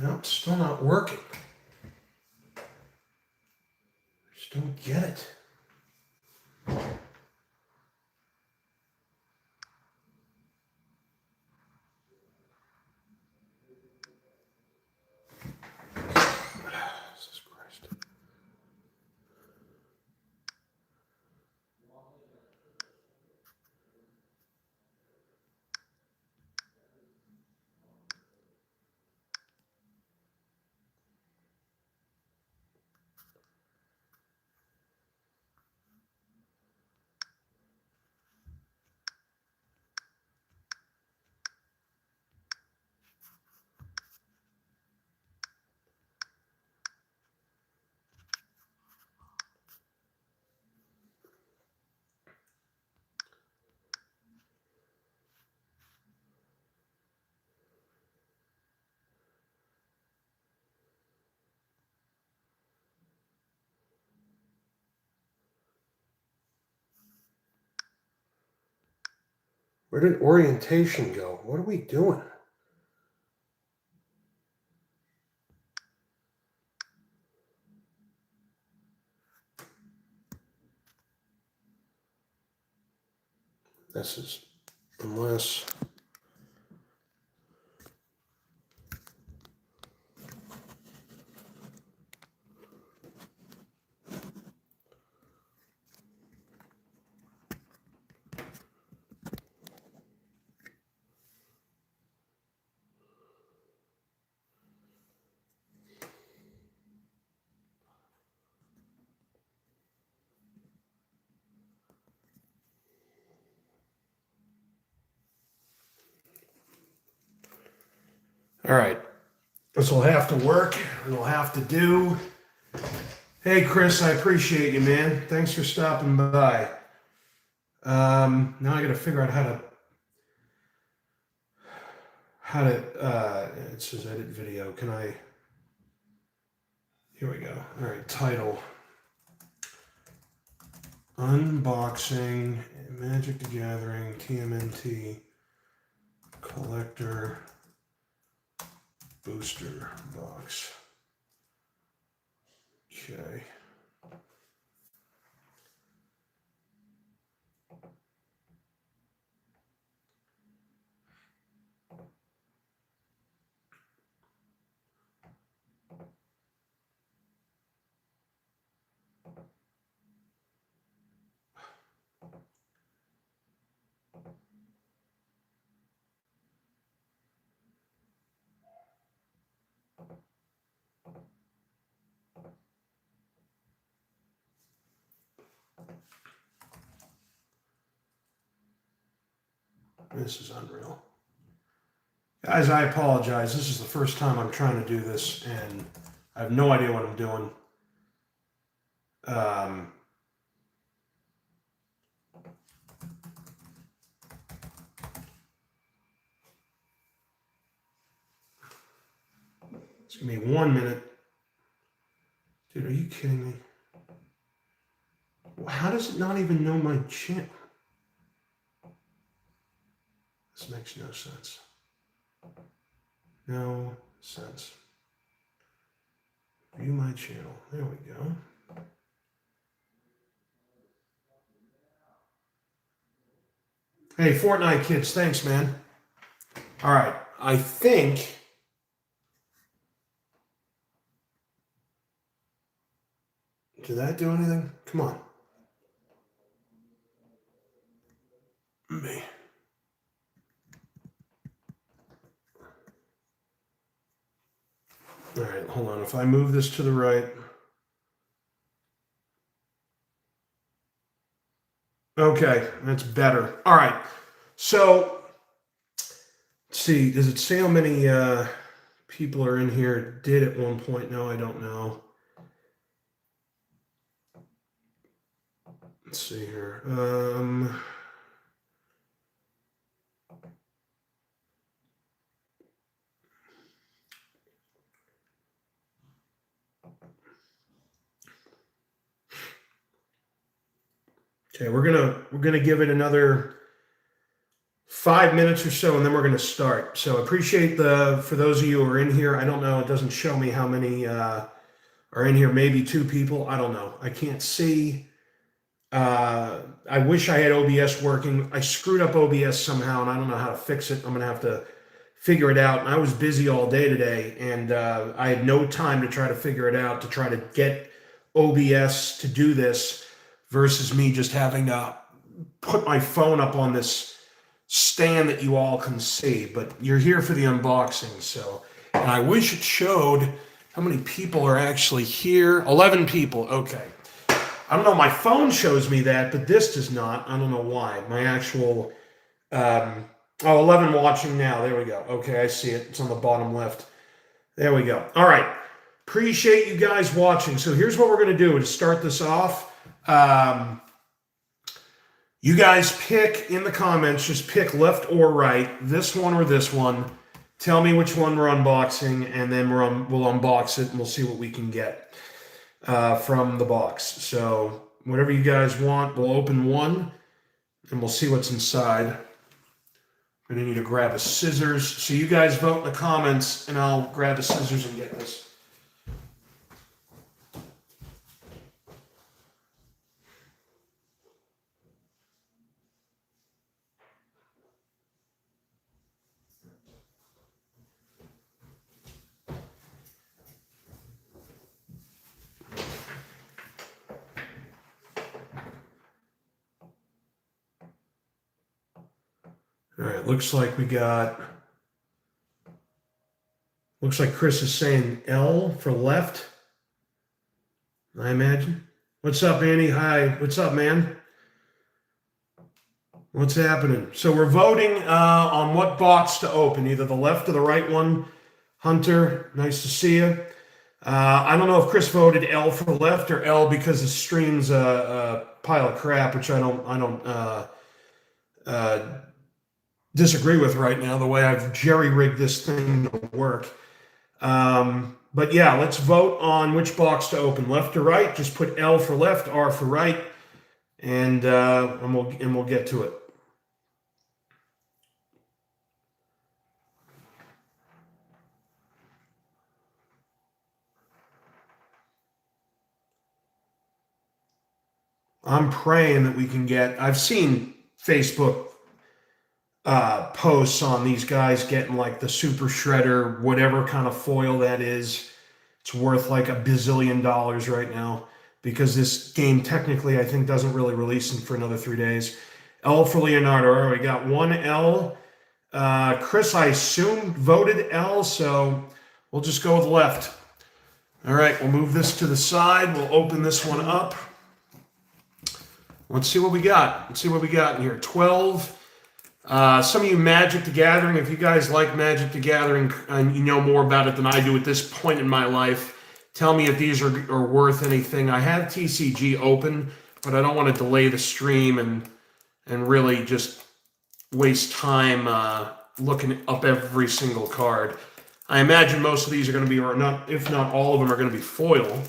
No, it's still not working. Just don't get it. Jesus Christ. Where did orientation go? What are we doing? This is, unless... All right. This will have to work. It'll have to do. Hey, Chris, I appreciate you, man. Thanks for stopping by. Now I got to figure out how to, it says edit video. Can I, here we go. All right, title. Unboxing, Magic the Gathering, TMNT, Collector, Booster Box. Okay. This is unreal. Guys, I apologize. This is the first time I'm trying to do this, and I have no idea what I'm doing. It's going to be 1 minute. Dude, are you kidding me? How does it not even know my channel? This makes no sense. No sense. View my channel. There we go. Hey, Fortnite kids, thanks, man. All right, I think... Did that do anything? Come on. Me. All right, hold on. If I move this to the right... Okay, that's better. All right, so... Let's see, does it say how many people are in here? Did at one point? No, I don't know. Let's see here. Okay, we're gonna give it another 5 minutes or so, and then we're going to start. So appreciate for those of you who are in here. I don't know. It doesn't show me how many are in here. Maybe 2 people. I don't know. I can't see. I wish I had OBS working. I screwed up OBS somehow, and I don't know how to fix it. I'm going to have to figure it out. And I was busy all day today, and I had no time to try to figure it out, to try to get OBS to do this versus me just having to put my phone up on this stand that you all can see. But you're here for the unboxing, so. And I wish it showed how many people are actually here. 11 people. Okay. I don't know. My phone shows me that, but this does not. I don't know why. My actual... 11 watching now. There we go. Okay, I see it. It's on the bottom left. There we go. All right. Appreciate you guys watching. So here's what we're going to do to start this off. You guys pick in the comments, just pick left or right, this one or this one. Tell me which one we're unboxing, and then we'll unbox it, and we'll see what we can get from the box. So whatever you guys want, we'll open one, and we'll see what's inside. I'm going to need to grab a scissors. So you guys vote in the comments, and I'll grab the scissors and get this. All right, looks like Chris is saying L for left, I imagine. What's up, Andy? Hi, what's up, man? What's happening? So we're voting on what box to open, either the left or the right one. Hunter, nice to see you. I don't know if Chris voted L for left or L because the stream's a pile of crap, which I don't disagree with right now, the way I've jerry-rigged this thing to work. But yeah, let's vote on which box to open, left or right. Just put L for left, R for right, and we'll get to it. I'm praying that we can get. I've seen Facebook posts on these guys getting like the super shredder, whatever kind of foil that is. It's worth like $1 bazillion right now because this game technically I think doesn't really release for another 3 days. L for Leonardo. All right, we got one L. Chris, I assume voted L, so we'll just go with left. All right, we'll move this to the side. We'll open this one up. Let's see what we got. Let's see what we got in here. 12. Some of you Magic the Gathering, if you guys like Magic the Gathering and you know more about it than I do at this point in my life, tell me if these are worth anything. I have TCG open, but I don't want to delay the stream and really just waste time looking up every single card. I imagine most of these are going to be, or not, if not all of them, are going to be foil,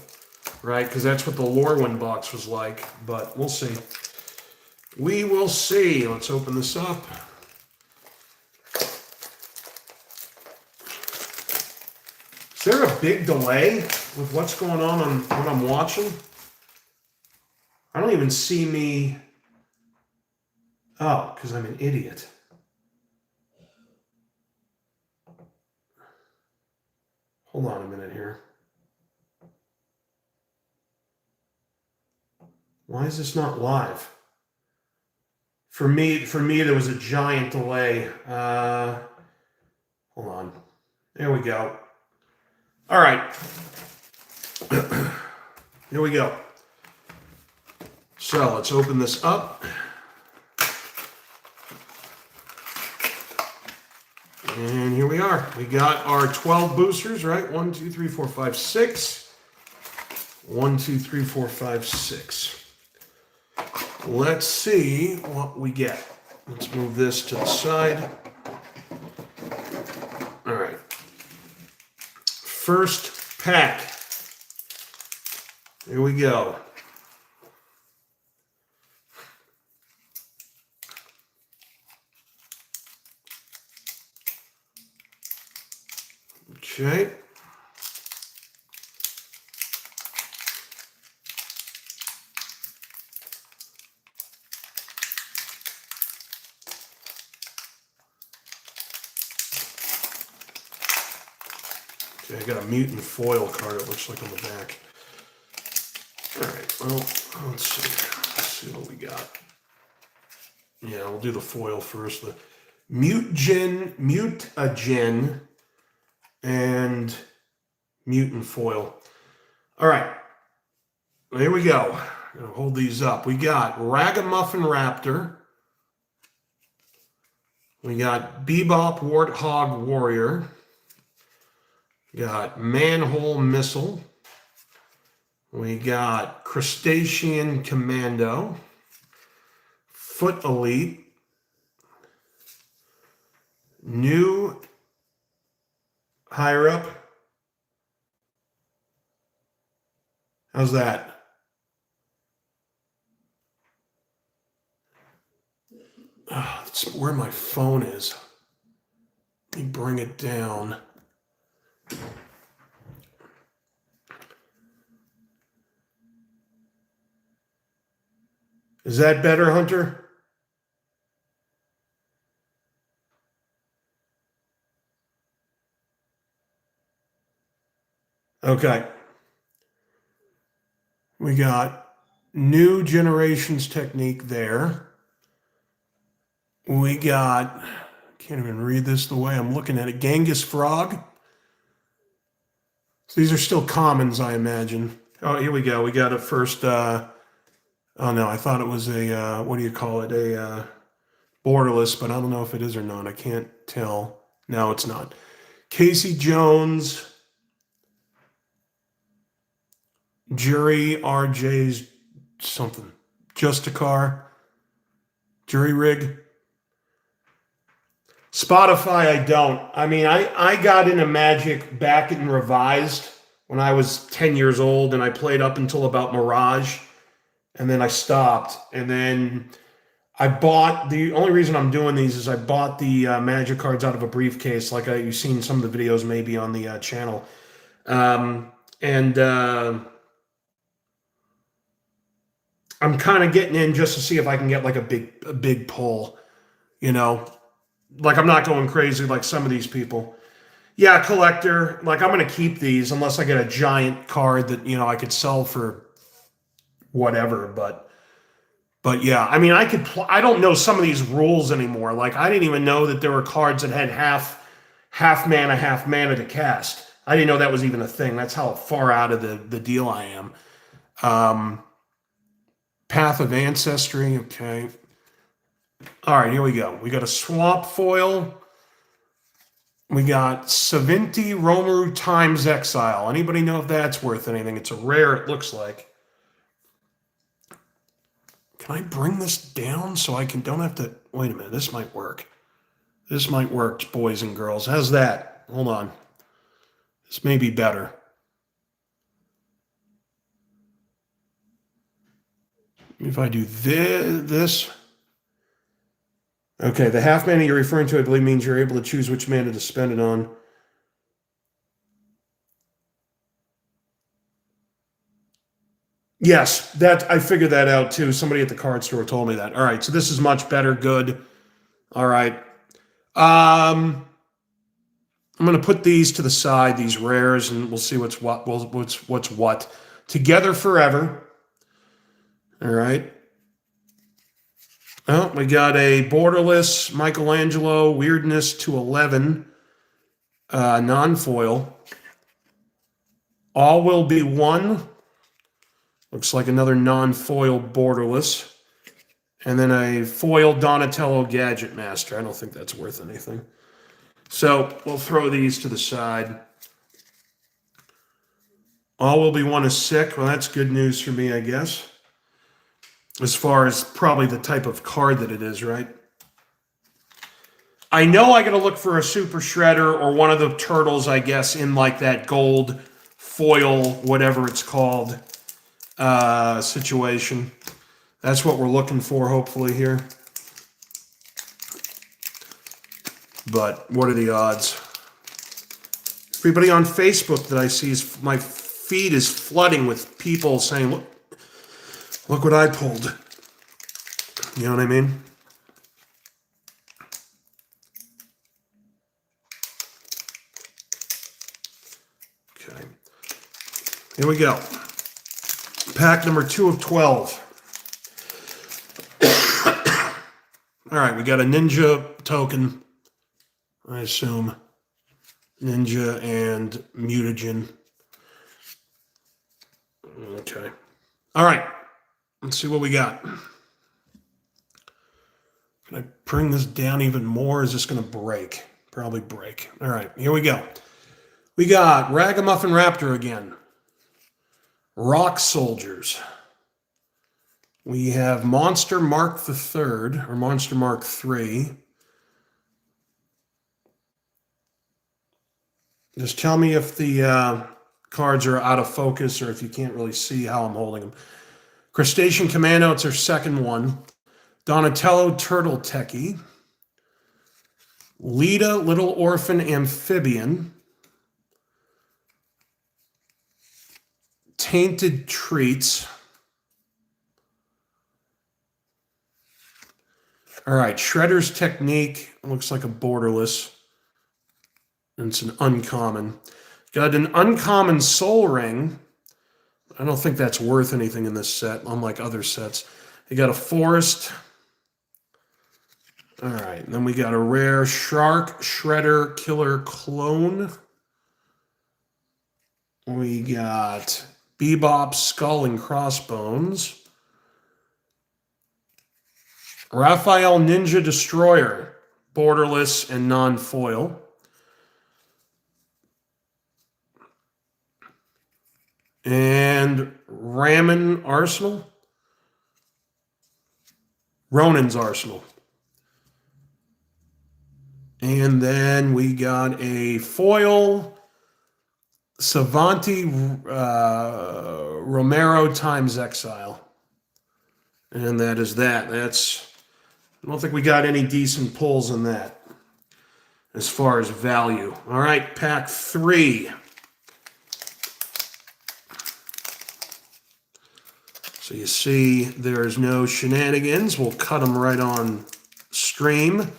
right? Because that's what the Lorwyn box was like, but we'll see. We will see. Let's open this up. Is there a big delay with what's going on what I'm watching? I don't even see me. Oh, because I'm an idiot. Hold on a minute here. Why is this not live? For me, there was a giant delay. Hold on. There we go. All right. Here we go. So let's open this up. And here we are. We got our 12 boosters, right? 1, 2, 3, 4, 5, 6. 1, 2, 3, 4, 5, 6. Let's see what we get. Let's move this to the side. All right. First pack. Here we go. Okay. Okay, I got a mutant foil card, it looks like, on the back. Alright, well, let's see what we got. Yeah, we'll do the foil first. The mutagen, and mutant foil. Alright, here we go. I'm going to hold these up. We got Ragamuffin Raptor. We got Bebop Warthog Warrior. We got Manhole Missile. We got Crustacean Commando. Foot Elite. New higher up. How's that? That's where my phone is. Let me bring it down. Is that better, Hunter? Okay. We got New Generations Technique there. We got, can't even read this the way I'm looking at it, Genghis Frog. So these are still commons, I imagine. Oh, here we go. We got a first, oh no, I thought it was a, what do you call it? A borderless, but I don't know if it is or not. I can't tell. No, it's not. Casey Jones, Jury RJ's something. Justicar, Jury Rig. Spotify, I don't. I mean, I got into Magic back in Revised when I was 10 years old, and I played up until about Mirage, and then I stopped. And then I bought, the only reason I'm doing these is I bought the Magic cards out of a briefcase, like you've seen some of the videos maybe on the channel. I'm kind of getting in just to see if I can get like a big pull, you know. Like, I'm not going crazy like some of these people. Yeah, collector. Like, I'm going to keep these unless I get a giant card that, you know, I could sell for whatever. But yeah, I mean, I don't know some of these rules anymore. Like, I didn't even know that there were cards that had half mana to cast. I didn't know that was even a thing. That's how far out of the deal I am. Path of Ancestry. Okay. All right, here we go. We got a Swamp Foil. We got Savinti Romuru Times Exile. Anybody know if that's worth anything? It's a rare, it looks like. Can I bring this down so I don't have to... Wait a minute, this might work. This might work, boys and girls. How's that? Hold on. This may be better. If I do this... Okay, the half mana you're referring to, I believe, means you're able to choose which mana to spend it on. Yes, that I figured that out too. Somebody at the card store told me that. All right, so this is much better. Good. All right. I'm going to put these to the side, these rares, and we'll see what's what. Together Forever. All right. Oh, we got a borderless Michelangelo Weirdness to 11 non-foil. All Will Be One. Looks like another non-foil borderless. And then a foil Donatello Gadget Master. I don't think that's worth anything. So we'll throw these to the side. All Will Be One is sick. Well, that's good news for me, I guess. As far as probably the type of card that it is, right? I know I got to look for a Super Shredder or one of the turtles, I guess, in like that gold foil, whatever it's called, situation. That's what we're looking for, hopefully, here. But what are the odds? Everybody on Facebook that I see, my feed is flooding with people saying, look what I pulled. You know what I mean? Okay. Here we go. Pack number 2 of 12. All right, we got a ninja token, I assume. Ninja and mutagen. Okay. All right. Let's see what we got. Can I bring this down even more? Is this going to break? Probably break. All right, here we go. We got Ragamuffin Raptor again. Rock Soldiers. We have Monster Mark III, or Monster Mark III. Just tell me if the cards are out of focus or if you can't really see how I'm holding them. Crustacean Commando, it's our second one. Donatello Turtle Techie. Lita Little Orphan Amphibian. Tainted Treats. All right, Shredder's Technique. Looks like a borderless. And it's an uncommon. Got an uncommon Soul Ring. I don't think that's worth anything in this set, unlike other sets. You got a Forest. All right, and then we got a rare Shark Shredder Killer Clone. We got Bebop Skull and Crossbones. Raphael Ninja Destroyer, borderless and non-foil. And Ronin's Arsenal. And then we got a foil Savanti Romero times Exile. And that is that. I don't think we got any decent pulls in that as far as value. All right, pack 3. So you see there's no shenanigans. We'll cut them right on stream.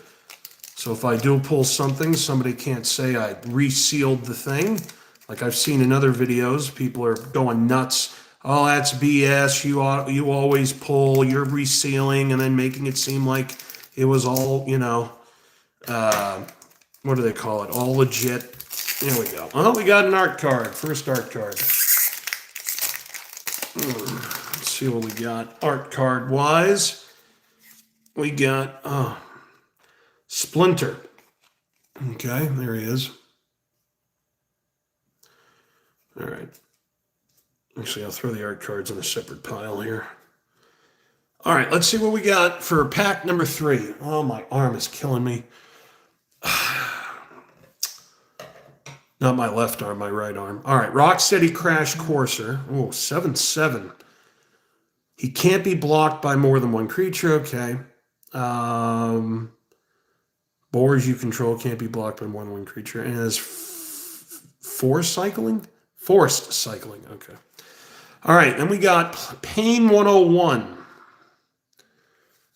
So if I do pull something, somebody can't say I resealed the thing. Like I've seen in other videos, people are going nuts. Oh, that's BS. You always pull. You're resealing and then making it seem like it was all, what do they call it? All legit. There we go. Oh, we got an art card. First art card. Let's see what we got art card wise. We got Splinter. Okay, there he is. All right. Actually, I'll throw the art cards in a separate pile here. All right, let's see what we got for pack number 3. Oh, my arm is killing me. Not my left arm, my right arm. All right, Rocksteady Crash Courser. Oh, 7/7. He can't be blocked by more than one creature. Okay. Boars you control can't be blocked by more than one creature. And it has forced cycling? Forced cycling, okay. All right, then we got Pain 101.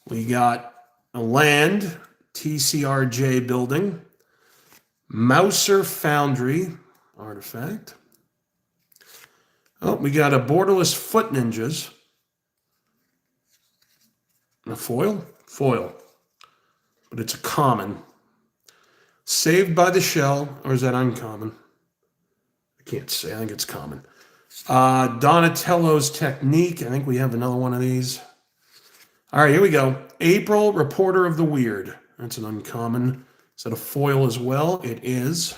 We got a land, TCRJ building, Mouser Foundry artifact. Oh, we got a Borderless Foot Ninjas. A foil? Foil. But it's a common. Saved by the Shell, or is that uncommon? I can't say, I think it's common. Donatello's Technique, I think we have another one of these. All right, here we go. April, Reporter of the Weird. That's an uncommon. Is that a foil as well? It is.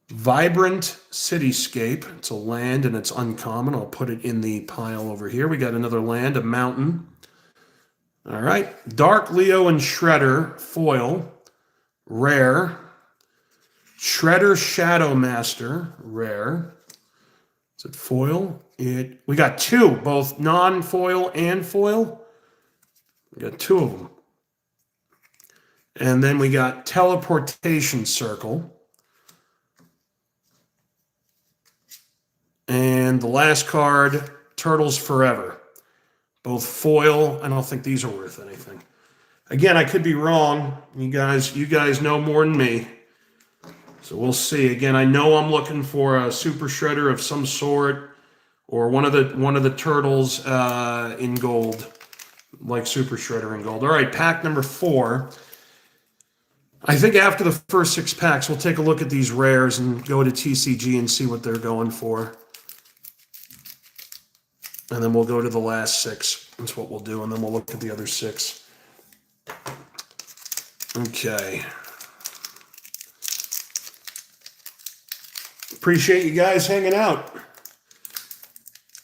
Vibrant Cityscape. It's a land and it's uncommon. I'll put it in the pile over here. We got another land, a mountain. All right. Dark Leo and Shredder, foil. Rare. Shredder Shadow Master, rare. Is it foil? We got 2, both non-foil and foil. We got 2 of them. And then we got Teleportation Circle. And the last card, Turtles Forever. Both foil. I don't think these are worth anything. Again, I could be wrong. You guys know more than me. So we'll see. Again, I know I'm looking for a Super Shredder of some sort, or one of the turtles in gold, like Super Shredder in gold. All right, pack number 4. I think after the first 6 packs, we'll take a look at these rares and go to TCG and see what they're going for. And then we'll go to the last 6. That's what we'll do, and then we'll look at the other 6. Okay. Appreciate you guys hanging out.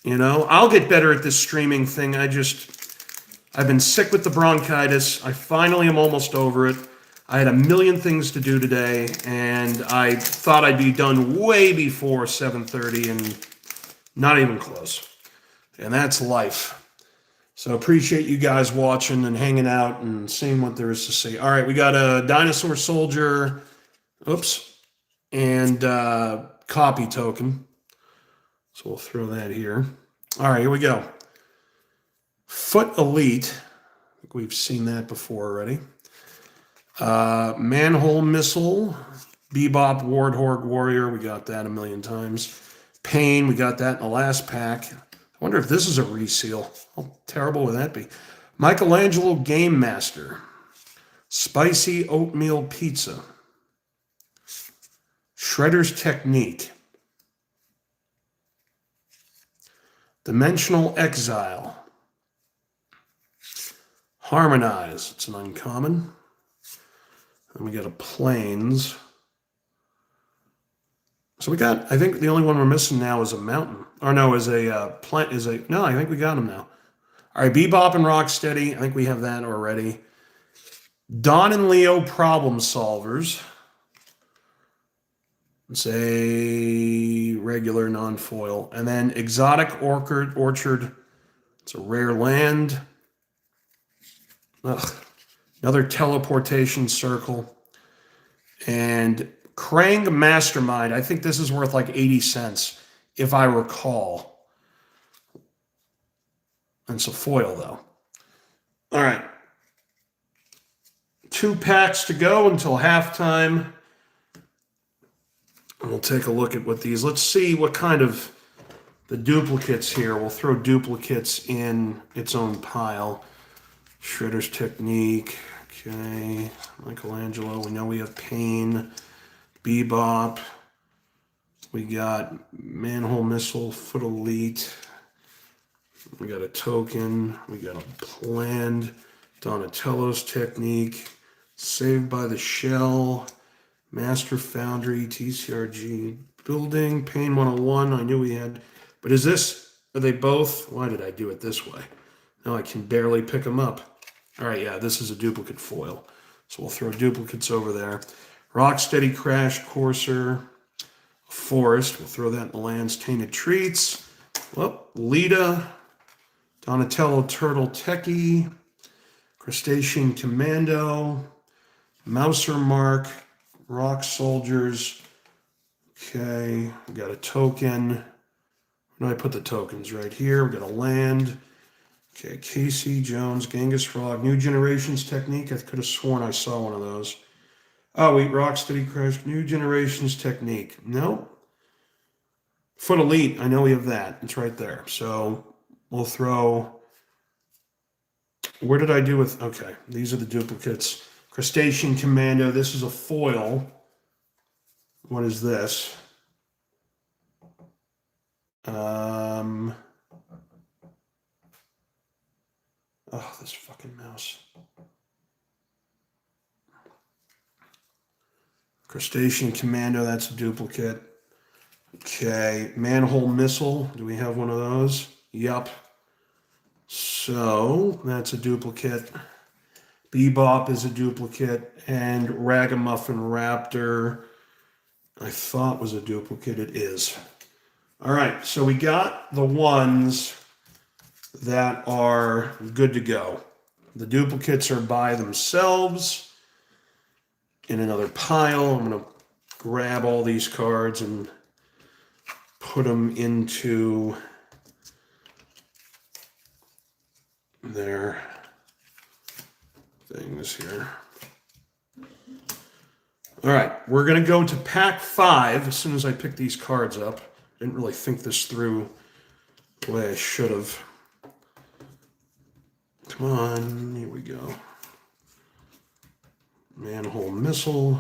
You know, I'll get better at this streaming thing. I've been sick with the bronchitis. I finally am almost over it. I had a million things to do today, and I thought I'd be done way before 7:30, and not even close. And that's life. So appreciate you guys watching and hanging out and seeing what there is to say. All right, we got a Dinosaur Soldier, and copy token. So we'll throw that here. All right, here we go. Foot Elite. I think we've seen that before already. Manhole Missile. Bebop Warthog Warrior. We got that a million times. Pain. We got that in the last pack. I wonder if this is a reseal. How terrible would that be? Michelangelo Game Master. Spicy Oatmeal Pizza. Shredder's Technique. Dimensional Exile. Harmonize. It's an uncommon. And we got a Plains. So we got, I think the only one we're missing now is a Mountain. Or no, no, I think we got him now. All right, Bebop and Rocksteady. I think we have that already. Don and Leo Problem Solvers. It's a regular non-foil. And then Exotic Orchard. It's a rare land. Another Teleportation Circle. And Krang Mastermind. I think this is worth like 80 cents, if I recall. And it's a foil, though. All right. 2 packs to go until halftime. We'll take a look at what these... Let's see what kind of... The duplicates here. We'll throw duplicates in its own pile. Shredder's Technique. Okay. Michelangelo. We know we have Pain. Bebop. We got Manhole Missile. Foot Elite. We got a Token. We got a Planned. Donatello's Technique. Saved by the Shell. Master Foundry. TCRG. Building. Pain 101. I knew we had... But is this... Are they both... Why did I do it this way? Now I can barely pick them up. All right, yeah, this is a duplicate foil. So we'll throw duplicates over there. Rocksteady Crash Courser. Forest. We'll throw that in the lands. Tainted Treats. Well, Lita. Donatello Turtle Techie. Crustacean Commando. Mouser Mark. Rock Soldiers. Okay, we got a token. Where do I put the tokens? Right here. We got a land. Okay, Casey Jones, Genghis Frog, New Generations Technique. I could have sworn I saw one of those. Oh, wait, Rocksteady Crash, New Generations Technique. No. Foot Elite, I know we have that. It's right there. So we'll throw... Where did I do with... Okay, these are the duplicates. Crustacean Commando, this is a foil. What is this? Oh, this fucking mouse. Crustacean Commando, that's a duplicate. Okay, Manhole Missile. Do we have one of those? Yup. So, that's a duplicate. Bebop is a duplicate. And Ragamuffin Raptor, I thought was a duplicate. It is. All right, so we got the ones that are good to go. The duplicates are by themselves in another pile. I'm going to grab all these cards and put put them into their things here. All right, we're going to go to pack 5 as soon as I pick these cards up. Didn't really think this through the way I should have. Come on, here we go. Manhole missile.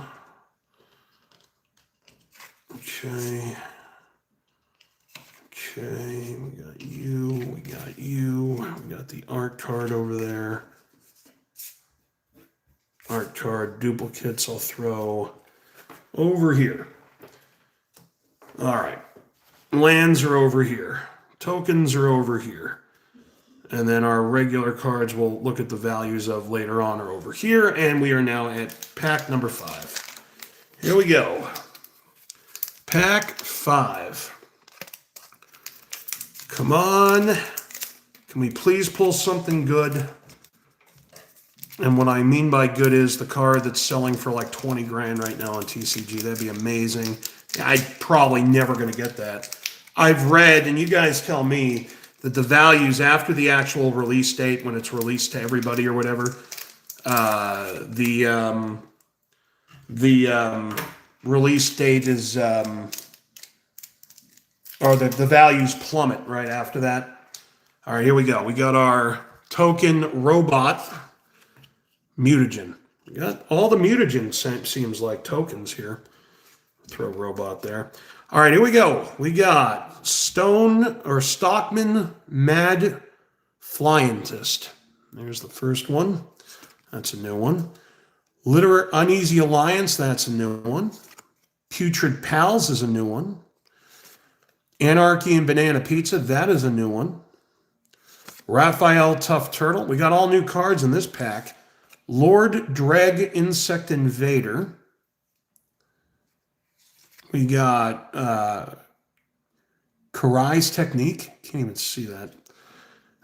Okay. Okay, we got you, we got the art card over there. Art card duplicates I'll throw over here. All right. Lands are over here. Tokens are over here. And then our regular cards we'll look at the values of later on are over here. And we are now at pack number 5. Here we go. Pack 5. Come on. Can we please pull something good? And what I mean by good is the card that's selling for like 20 grand right now on TCG. That'd be amazing. I'm probably never going to get that. I've read, and you guys tell me, that the values after the actual release date, when it's released to everybody or whatever, the release date is, or the values plummet right after that. All right, here we go. We got our token robot mutagen. We got all the mutagen seems like tokens here. Throw robot there. All right, here we go. We got Stockman Mad Flyentist. There's the first one. That's a new one. Uneasy Alliance. That's a new one. Putrid Pals is a new one. Anarchy and Banana Pizza. That is a new one. Raphael Tough Turtle. We got all new cards in this pack. Lord Dreg Insect Invader. We got Karai's Technique. Can't even see that.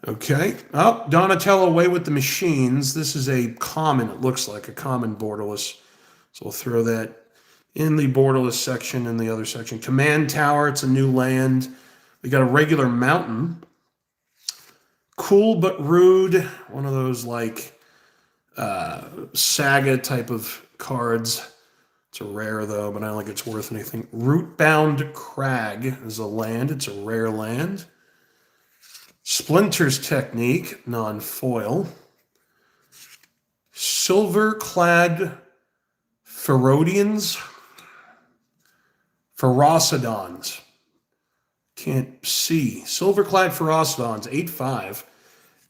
Okay. Oh, Donatello Away with the Machines. This is a common, it looks like, a common borderless. So we'll throw that in the borderless section and the other section. Command Tower, it's a new land. We got a regular mountain. Cool but Rude. One of those like saga type of cards. It's a rare, though, but I don't think it's worth anything. Rootbound Crag is a land. It's a rare land. Splinter's Technique, non-foil. Silver-clad Ferodians. Ferocidons. Can't see. Silver-clad Ferocidons, 8/5.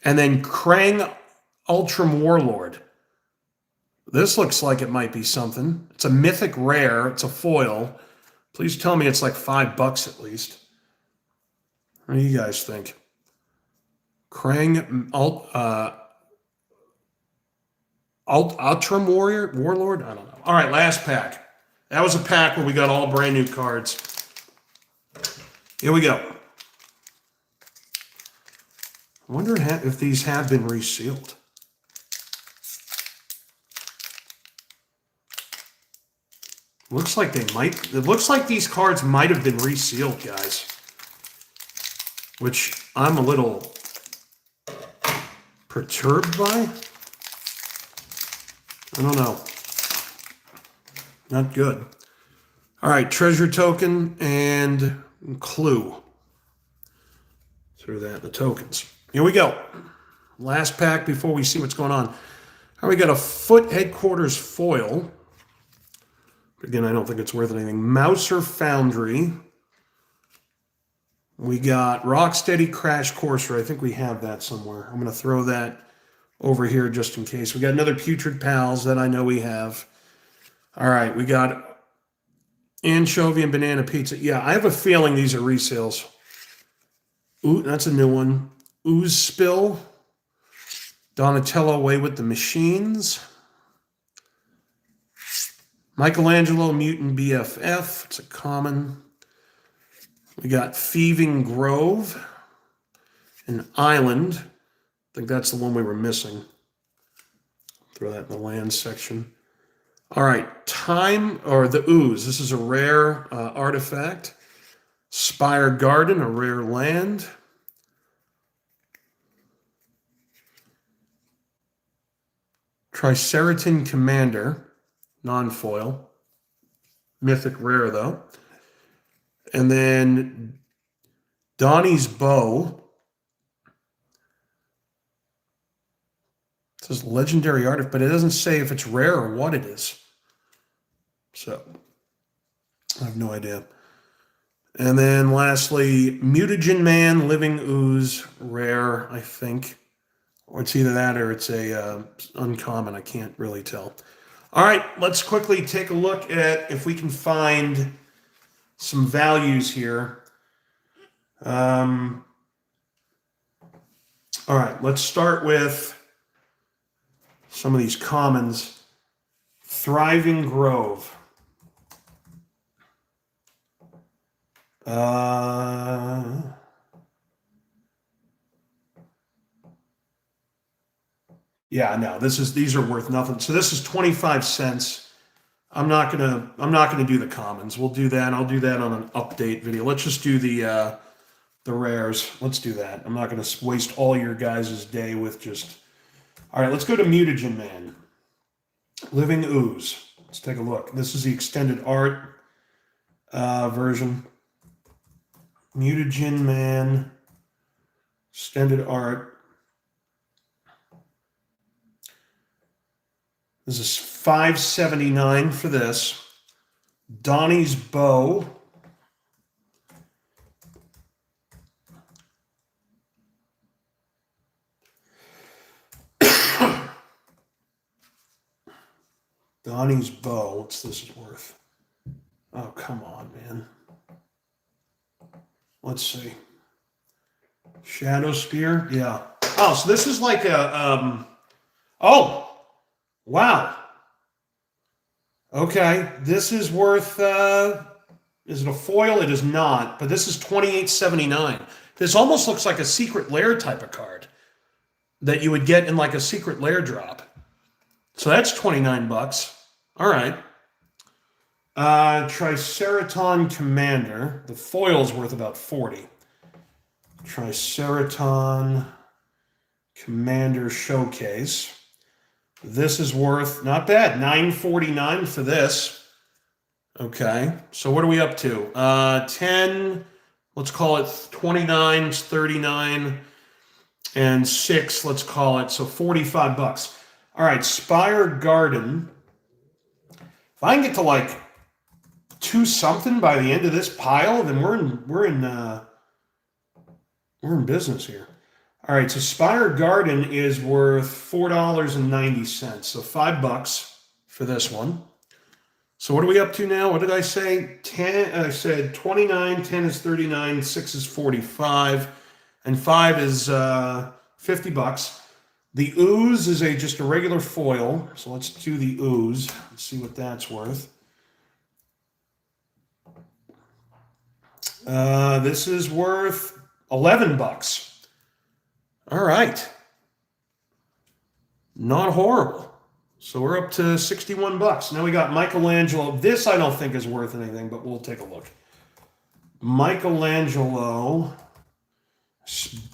And then Krang Ultram Warlord. This looks like it might be something. It's a mythic rare. It's a foil. Please tell me it's like $5 at least. What do you guys think? Krang Ultram Warlord? I don't know. All right, last pack. That was a pack where we got all brand new cards. Here we go. I wonder if these have been resealed. Looks like they might. It looks like these cards might have been resealed, guys. Which I'm a little perturbed by. I don't know. Not good. All right, treasure token and clue. Through that, the tokens. Here we go. Last pack before we see what's going on. All right, we got a Foot Headquarters foil. Again, I don't think it's worth anything. Mouser Foundry. We got Rocksteady Crash Courser. I think we have that somewhere. I'm going to throw that over here just in case. We got another Putrid Pals that I know we have. All right, we got Anchovy and Banana Pizza. Yeah, I have a feeling these are resales. Ooh, that's a new one. Ooze Spill. Donatello Away with the Machines. Michelangelo Mutant BFF. It's a common. We got Thieving Grove. An Island. I think that's the one we were missing. Throw that in the land section. All right. Time, or the Ooze. This is a rare artifact. Spire Garden, a rare land. Triceraton Commander, non-foil. Mythic rare, though. And then Donnie's Bow. It says legendary artifact, but it doesn't say if it's rare or what it is. So, I have no idea. And then lastly, Mutagen Man, Living Ooze, rare, I think. Or it's either that or it's a uncommon. I can't really tell. All right, let's quickly take a look at if we can find some values here. All right, let's start with some of these commons. Thriving Grove. Yeah, no, these are worth nothing. So this is 25 cents. I'm not gonna do the commons. We'll do that. I'll do that on an update video. Let's just do the rares. Let's do that. I'm not gonna waste all your guys' day with just. All right, let's go to Mutagen Man. Living Ooze. Let's take a look. This is the extended art version. Mutagen Man. Extended art. This is $5.79 for this. Donnie's Bow. Donnie's Bow. What's this worth? Oh, come on, man. Let's see. Shadow Spear. Yeah. Oh, so this is like a. Oh. Wow. Okay, this is worth, is it a foil? It is not, but this is $28.79. This almost looks like a secret lair type of card that you would get in like a secret lair drop. So that's 29 bucks. All right. Triceraton Commander. The foil's worth about 40. Triceraton Commander Showcase. This is worth, not bad, $9.49 for this. Okay, so what are we up to? 10, let's call it 29, 39, and 6, let's call it, so 45 bucks. All right, Spire Garden. If I can get to like 2 something by the end of this pile, then we're in business here. All right, so Spire Garden is worth $4.90, so $5 for this one. So what are we up to now? What did I say? 10. I said 29. 10 is 39. 6 is 45, and 5 is 50 bucks. The Ooze is just a regular foil, so let's do the Ooze. Let's see what that's worth. This is worth 11 bucks. All right. Not horrible. So we're up to 61 bucks. Now we got Michelangelo. This I don't think is worth anything, but we'll take a look. Michelangelo,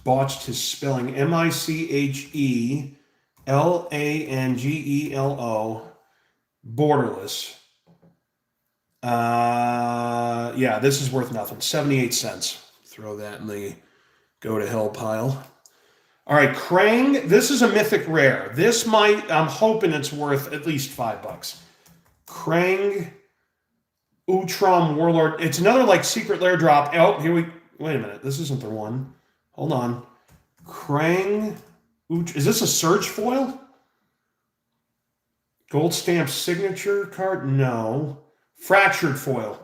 botched his spelling, Michelangelo, borderless. Yeah, this is worth nothing. 78 cents. Throw that in the go to hell pile. All right, Krang. This is a mythic rare. This I'm hoping it's worth at least $5. Krang, Utrom Warlord. It's another like secret lair drop. Oh, wait a minute. This isn't the one. Hold on. Krang, is this a Surge foil? Gold stamp signature card? No. Fractured foil.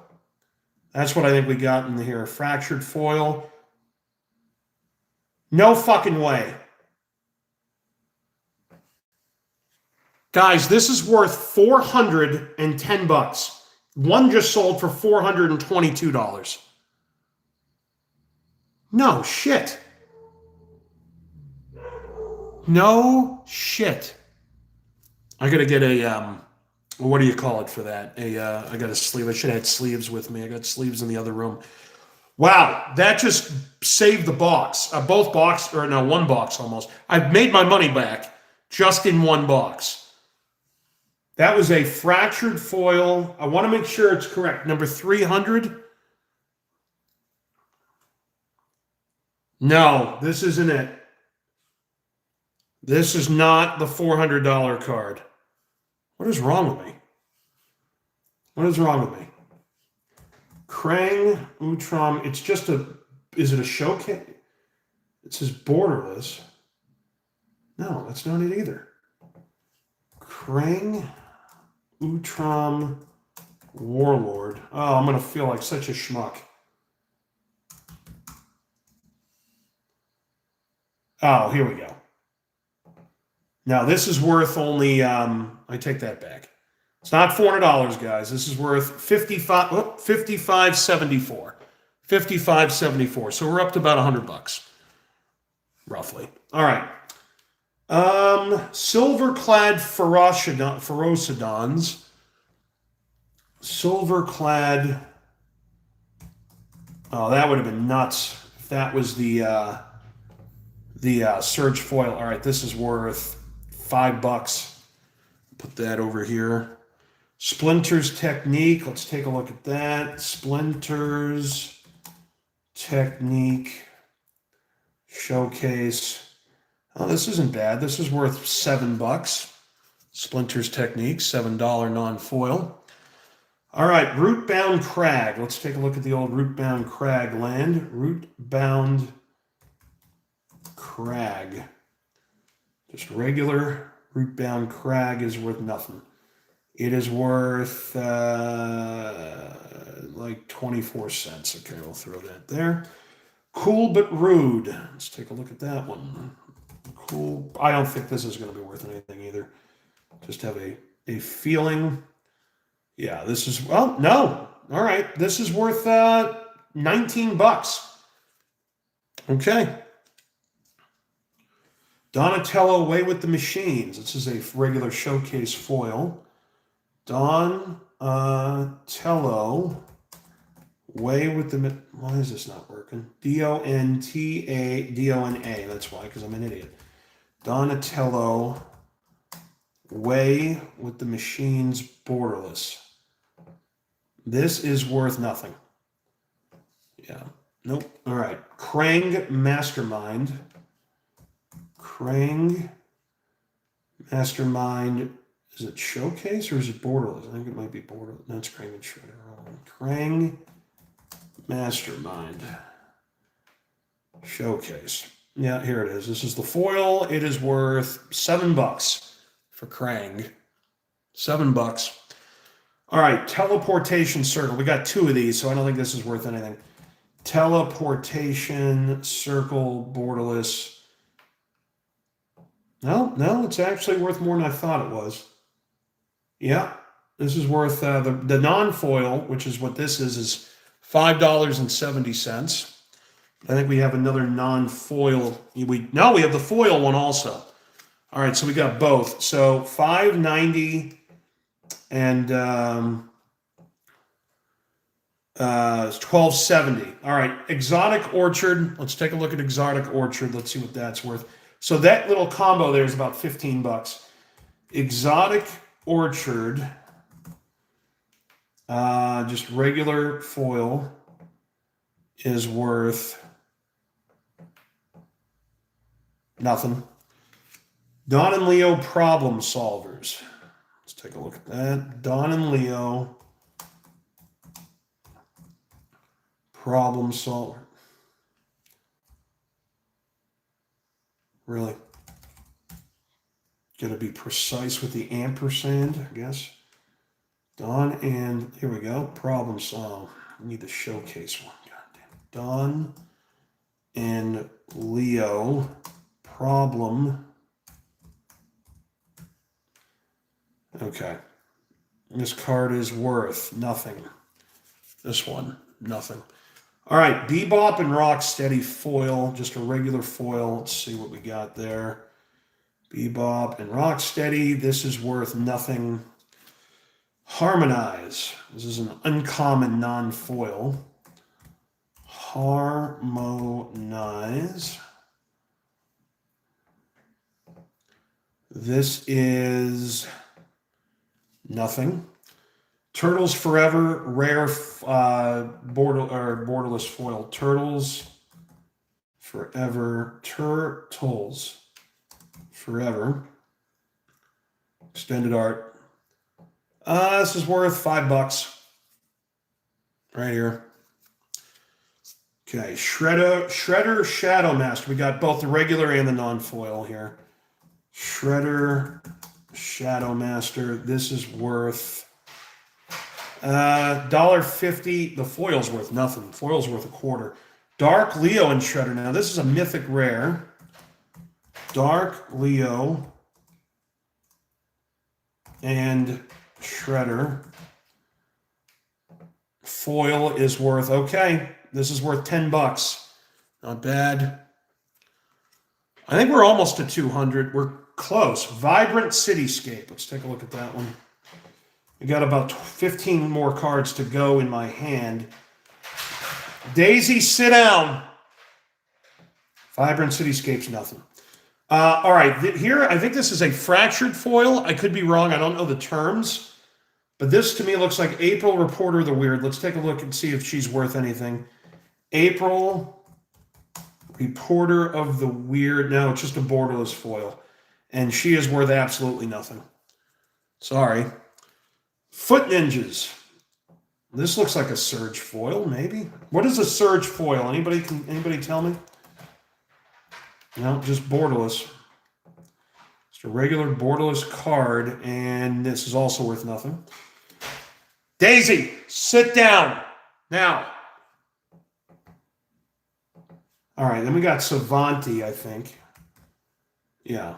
That's what I think we got in here. Fractured foil. No fucking way. Guys, this is worth 410 bucks. One just sold for $422. No shit. No shit. I gotta get a what do you call it for that? I got a sleeve. I should have had sleeves with me. I got sleeves in the other room. Wow, that just saved the box. Both box, or no, one box almost. I've made my money back just in one box. That was a fractured foil. I want to make sure it's correct. Number 300. No, this isn't it. This is not the $400 card. What is wrong with me? What is wrong with me? Krang Utrom. It's just a. Is it a showcase? It says borderless. No, that's not it either. Krang Utrom Warlord. Oh, I'm going to feel like such a schmuck. Oh, here we go. Now, this is worth only, I take that back. It's not $400, guys. This is worth $55.74. $55.74. So we're up to about $100, roughly. All right. Silver-clad Ferocidons. Silver-clad. Oh, that would have been nuts if that was the Surge foil. All right, this is worth $5. Put that over here. Splinters Technique. Let's take a look at that. Splinters Technique Showcase. Oh, this isn't bad. This is worth $7. Splinters Technique, $7 non-foil. All right, Rootbound Crag. Let's take a look at the old Rootbound Crag land. Rootbound Crag. Just regular Rootbound Crag is worth nothing. It is worth like 24 cents. Okay, we'll throw that there. Cool but Rude. Let's take a look at that one. Cool. I don't think this is going to be worth anything either. Just have a feeling. Yeah, this is, well, no. All right. This is worth $19. Okay. Donatello Way with the Machines. This is a regular showcase foil. Donatello Way with the, why is this not working? Dontadona. That's why, because I'm an idiot. Donatello Way with the Machines borderless. This is worth nothing. Yeah. Nope. All right. Krang Mastermind. Krang Mastermind. Is it showcase or is it borderless? I think it might be borderless. That's Krang and Shredder. Krang Mastermind. Showcase. Yeah, here it is. This is the foil. It is worth $7 for Krang. $7. All right, Teleportation Circle. We got two of these, so I don't think this is worth anything. Teleportation Circle borderless. No, it's actually worth more than I thought it was. Yeah, this is worth the non-foil, which is what this is $5.70. I think we have another non-foil. We have the foil one also. All right, so we got both. So $5.90 and $12.70. All right, Exotic Orchard. Let's take a look at Exotic Orchard. Let's see what that's worth. So that little combo there is about $15. Exotic Orchard, just regular foil, is worth nothing. Don and Leo Problem Solvers. Let's take a look at that. Don and Leo Problem Solver. Really? Got to be precise with the ampersand, I guess. Don and, here we go, problem solve. We need the showcase one. Don and Leo problem. Okay. This card is worth nothing. This one, nothing. All right, Bebop and Rocksteady foil, just a regular foil. Let's see what we got there. Bebop and Rocksteady, this is worth nothing. Harmonize, this is an uncommon non-foil. Harmonize. This is nothing. Turtles Forever, rare borderless foil. Turtles Forever. Turtles Forever. Extended art. This is worth $5. Right here. Okay, Shredder Shadow Master. We got both the regular and the non-foil here. Shredder Shadow Master. This is worth $1.50. The foil's worth nothing. Foil's worth $0.25. Dark Leo and Shredder. Now this is a mythic rare. Dark Leo and Shredder. Foil is worth, okay, this is worth $10. Not bad. I think we're almost to 200. We're close. Vibrant Cityscape. Let's take a look at that one. We got about 15 more cards to go in my hand. Daisy, sit down. Vibrant Cityscape's nothing. All right, here, I think this is a fractured foil. I could be wrong. I don't know the terms. But this, to me, looks like April Reporter of the Weird. Let's take a look and see if she's worth anything. April Reporter of the Weird. No, it's just a borderless foil. And she is worth absolutely nothing. Sorry. Foot Ninjas. This looks like a Surge foil, maybe. What is a Surge foil? Anybody tell me? No, just borderless. Just a regular borderless card, and this is also worth nothing. Daisy, sit down now. All right, then we got Savanti, I think. Yeah.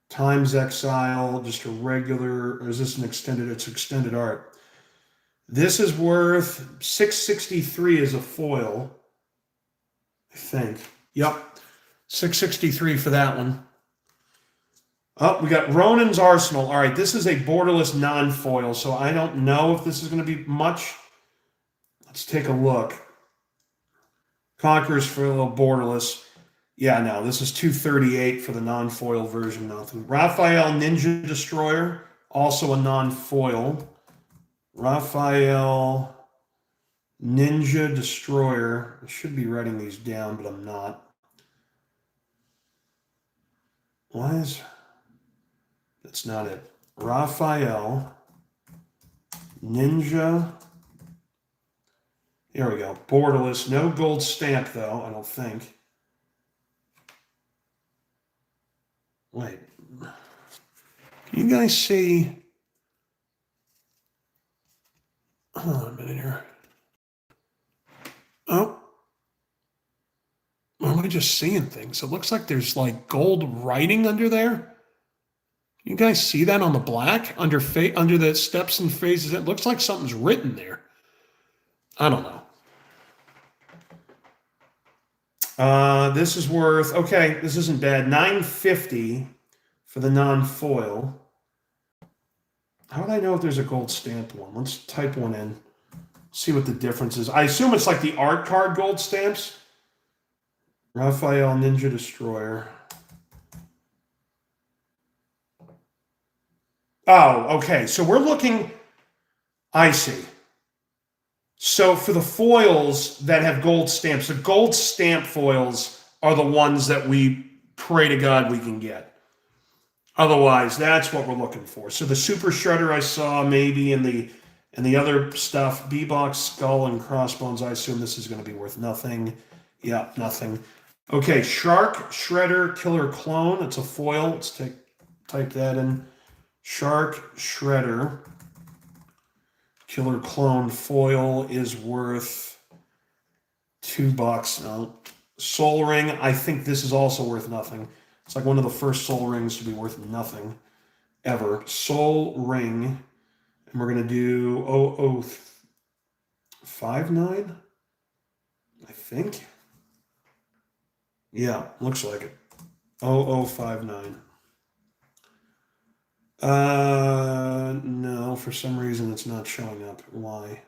Times Exile, just a regular, or is this an extended? It's extended art. This is worth $6.63 as a foil, I think. Yep, $6.63 for that one. Oh, we got Ronin's Arsenal. All right, this is a borderless non-foil, so I don't know if this is going to be much. Let's take a look. Conquerors for a little borderless. Yeah, no, this is $2.38 for the non-foil version, nothing. Raphael Ninja Destroyer, also a non-foil. Raphael Ninja Destroyer. I should be writing these down, but I'm not. Why is... That's not it. Raphael Ninja. Here we go. Borderless. No gold stamp, though, I don't think. Wait. Can you guys see? Hold on a minute here. Oh. Or am I just seeing things? It looks like there's like gold writing under there. You guys see that on the black under the steps and phases? It looks like something's written there. I don't know. This is worth, okay, this isn't bad. $9.50 for the non-foil. How would I know if there's a gold stamped one? Let's type one in. See what the difference is. I assume it's like the art card gold stamps. Raphael Ninja Destroyer. Oh, okay. So we're looking, I see. So for the foils that have gold stamps, the gold stamp foils are the ones that we pray to God we can get. Otherwise, that's what we're looking for. So the Super Shredder I saw maybe in the other stuff, B-Box, Skull, and Crossbones, I assume this is going to be worth nothing. Yeah, nothing. Okay, Shark Shredder Killer Clone. It's a foil. Let's type that in. Shark Shredder Killer Clone foil is worth $2. No. Soul Ring, I think this is also worth nothing. It's like one of the first Soul Rings to be worth nothing ever. Soul Ring, and we're going to do 0059, I think. Yeah, looks like it. 0059. No, for some reason it's not showing up. Why?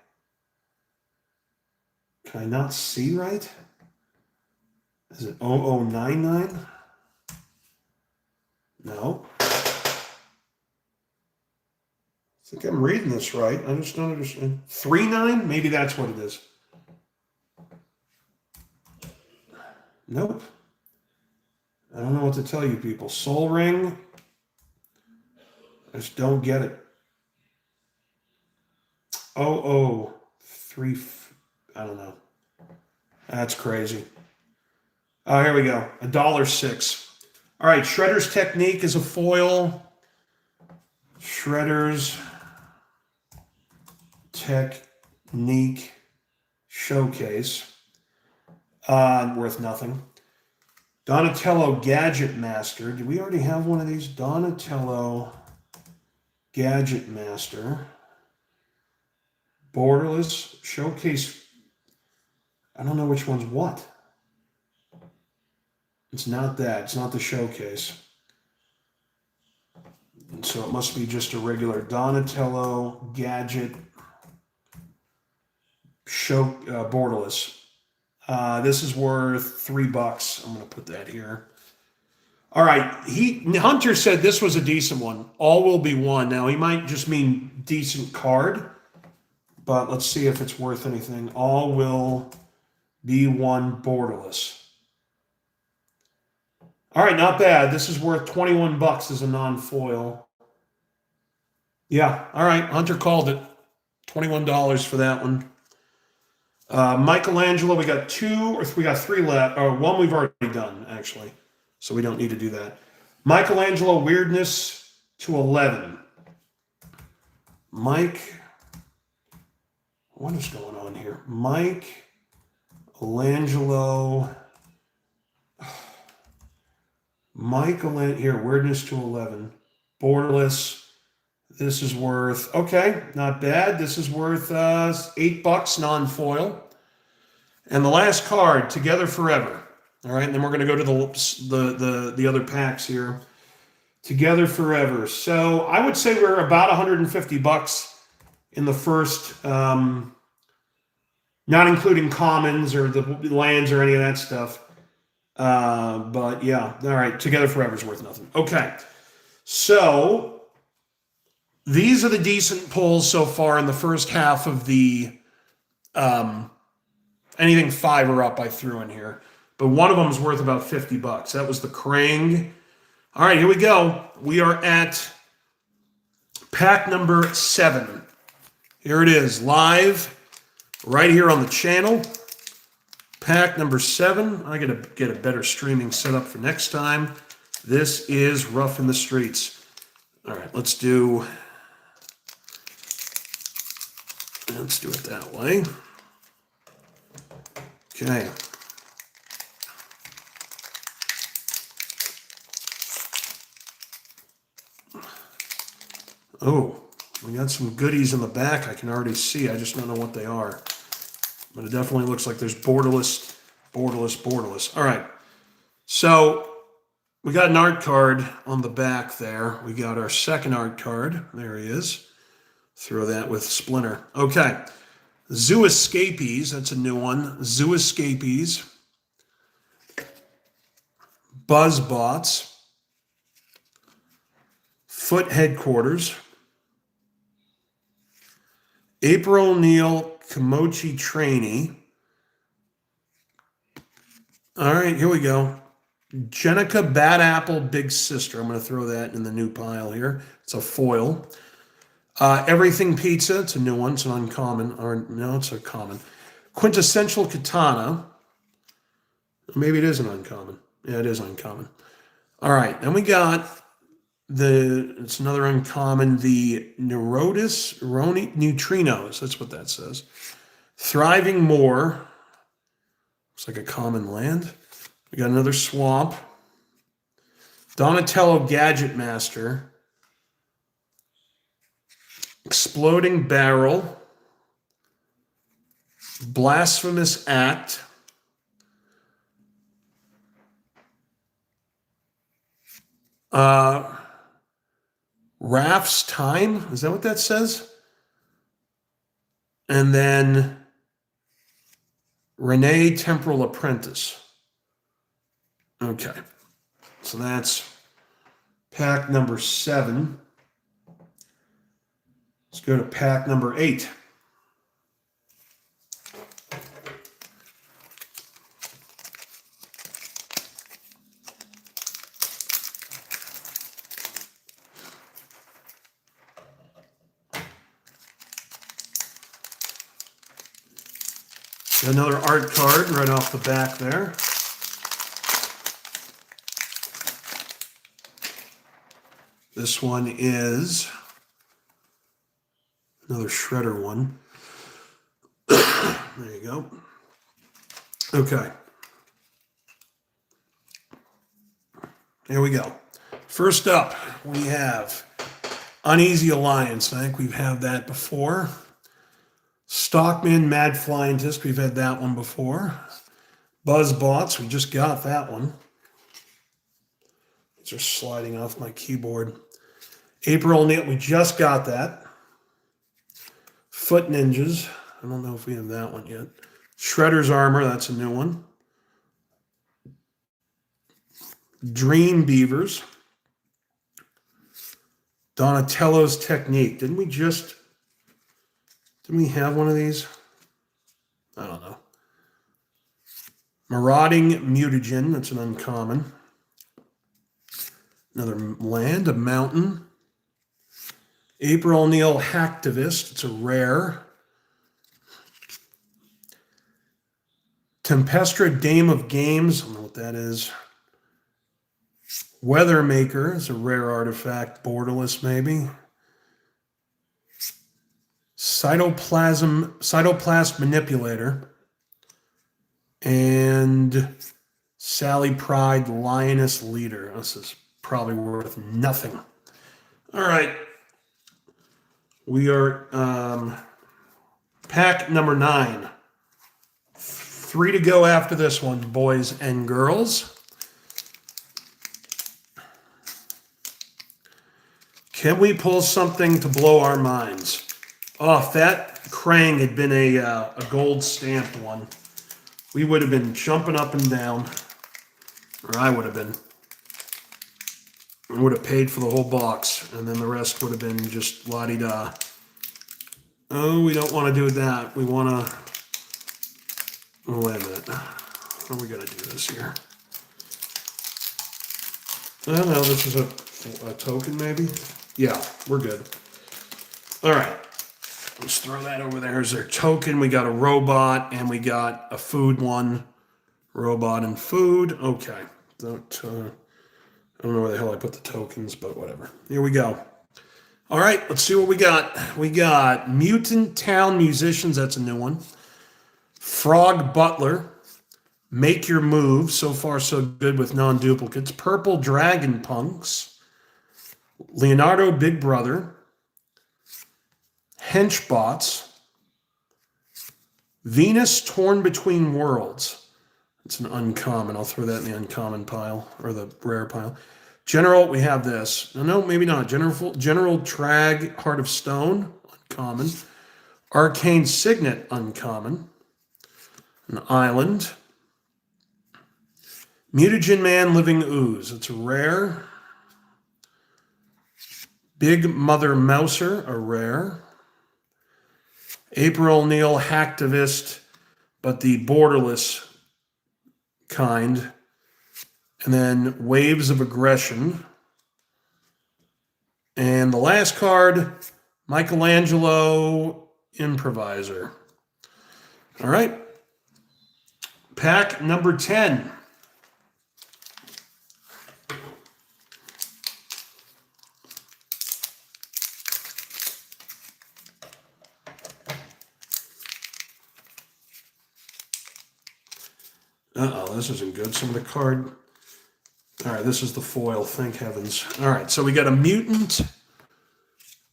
Can I not see right? Is it 0099? No. I think I'm reading this right. I just don't understand. 39? Maybe that's what it is. Nope. I don't know what to tell you people. Soul Ring. I just don't get it. 003. I don't know. That's crazy. Oh, here we go. $1.06. All right, Shredder's Technique is a foil. Shredder's Technique Showcase. Worth nothing. Donatello Gadget Master. Did we already have one of these? Donatello Gadget Master. Borderless Showcase. I don't know which one's what. It's not that. It's not the Showcase. And so it must be just a regular Donatello Gadget Show Borderless. This is worth $3. I'm going to put that here. All right. Hunter said this was a decent one. All will be one. Now, he might just mean decent card, but let's see if it's worth anything. All will be one borderless. All right, not bad. This is worth $21 as a non-foil. Yeah, all right. Hunter called it. $21 for that one. Michelangelo, we got three left. One we've already done, actually. So we don't need to do that. Michelangelo Weirdness to 11. Mike, what is going on here? Michelangelo, here, Weirdness to 11. Borderless. This is worth, okay, not bad. This is worth $8 non-foil. And the last card, Together Forever. All right, and then we're going to go to the other packs here. Together Forever. So I would say we're about $150 in the first, not including commons or the lands or any of that stuff. But yeah, all right, Together Forever is worth nothing. Okay, so these are the decent pulls so far in the first half of the anything 5 or up I threw in here. But one of them is worth about $50. That was the Krang. All right, here we go. We are at pack number 7. Here it is, live, right here on the channel. Pack number 7. I gotta get a better streaming setup for next time. This is Rough in the Streets. All right, let's do it that way. Okay. Oh, we got some goodies in the back I can already see. I just don't know what they are. But it definitely looks like there's borderless. All right. So we got an art card on the back there. We got our second art card. There he is. Throw that with Splinter. Okay. Zoo Escapees. That's a new one. Zoo Escapees. Buzzbots. Foot Headquarters. April O'Neil Kimochi Trainee. All right, here we go. Jenica Bad Apple Big Sister. I'm going to throw that in the new pile here. It's a foil. Everything Pizza. It's a new one. It's an uncommon. Or no, it's a common. Quintessential Katana. Maybe it is an uncommon. Yeah, it is uncommon. All right, then we got it's another uncommon, the Neutrinos. That's what that says. Thriving Moor. Looks like a common land. We got another Swamp. Donatello Gadget Master. Exploding Barrel. Blasphemous Act. Raph's Time. Is that what that says? And then Renee Temporal Apprentice. Okay. So that's pack number 7. Let's go to pack number 8. Another art card right off the back there. This one is another shredder one. There you go. Okay. Here we go. First up, we have Uneasy Alliance. I think we've had that before. Stockman Mad Flyintist. We've had that one before. Buzzbots. We just got that one. These are sliding off my keyboard. April O'Neil. We just got that. Foot Ninjas. I don't know if we have that one yet. Shredder's Armor. That's a new one. Dream Beavers. Donatello's Technique. Didn't we have one of these? I don't know. Marauding Mutagen. That's an uncommon. Another land, a mountain. April O'Neil Hacktivist. It's a rare. Tempestra Dame of Games. I don't know what that is. Weathermaker is a rare artifact. Borderless, maybe. Cytoplast Manipulator. And Sally Pride Lioness Leader. This is probably worth nothing. All right. We are pack number 9. 3 to go after this one, boys and girls. Can we pull something to blow our minds? Oh, if that Krang had been a gold stamped one, we would have been jumping up and down. Or I would have been. We would have paid for the whole box, and then the rest would have been just la-di-da. Oh, we don't want to do that. We want to... Oh, wait a minute. How are we going to do this here? I don't know. This is a token, maybe? Yeah, we're good. All right. Let's throw that over there as their token. We got a robot, and we got a food one. Robot and food. Okay. I don't know where the hell I put the tokens, but whatever. Here we go. All right, let's see what we got. We got Mutant Town Musicians. That's a new one. Frog Butler. Make Your Move. So far, so good with non-duplicates. Purple Dragon Punks. Leonardo Big Brother. Henchbots. Venus Torn Between Worlds. It's an uncommon. I'll throw that in the uncommon pile, or the rare pile. General, we have this. No, maybe not. General Trag, Heart of Stone, uncommon. Arcane Signet, uncommon. An island. Mutagen Man, Living Ooze. It's a rare. Big Mother Mouser, a rare. April O'Neil Hacktivist, but the borderless kind. And then Waves of Aggression. And the last card, Michelangelo Improviser. All right. Pack number 10. Uh-oh, this isn't good. Some of the card... All right, this is the foil, thank heavens. All right, so we got a mutant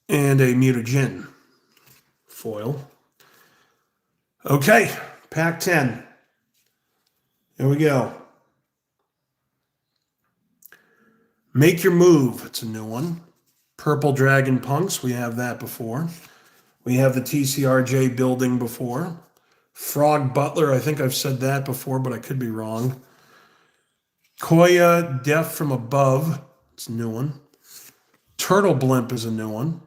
and a mutagen foil. Okay, pack 10. Here we go. Make Your Move, it's a new one. Purple Dragon Punks, we have that before. We have the TCRJ building before. Frog Butler, I think I've said that before, but I could be wrong. Koya, Death from Above. It's a new one. Turtle Blimp is a new one.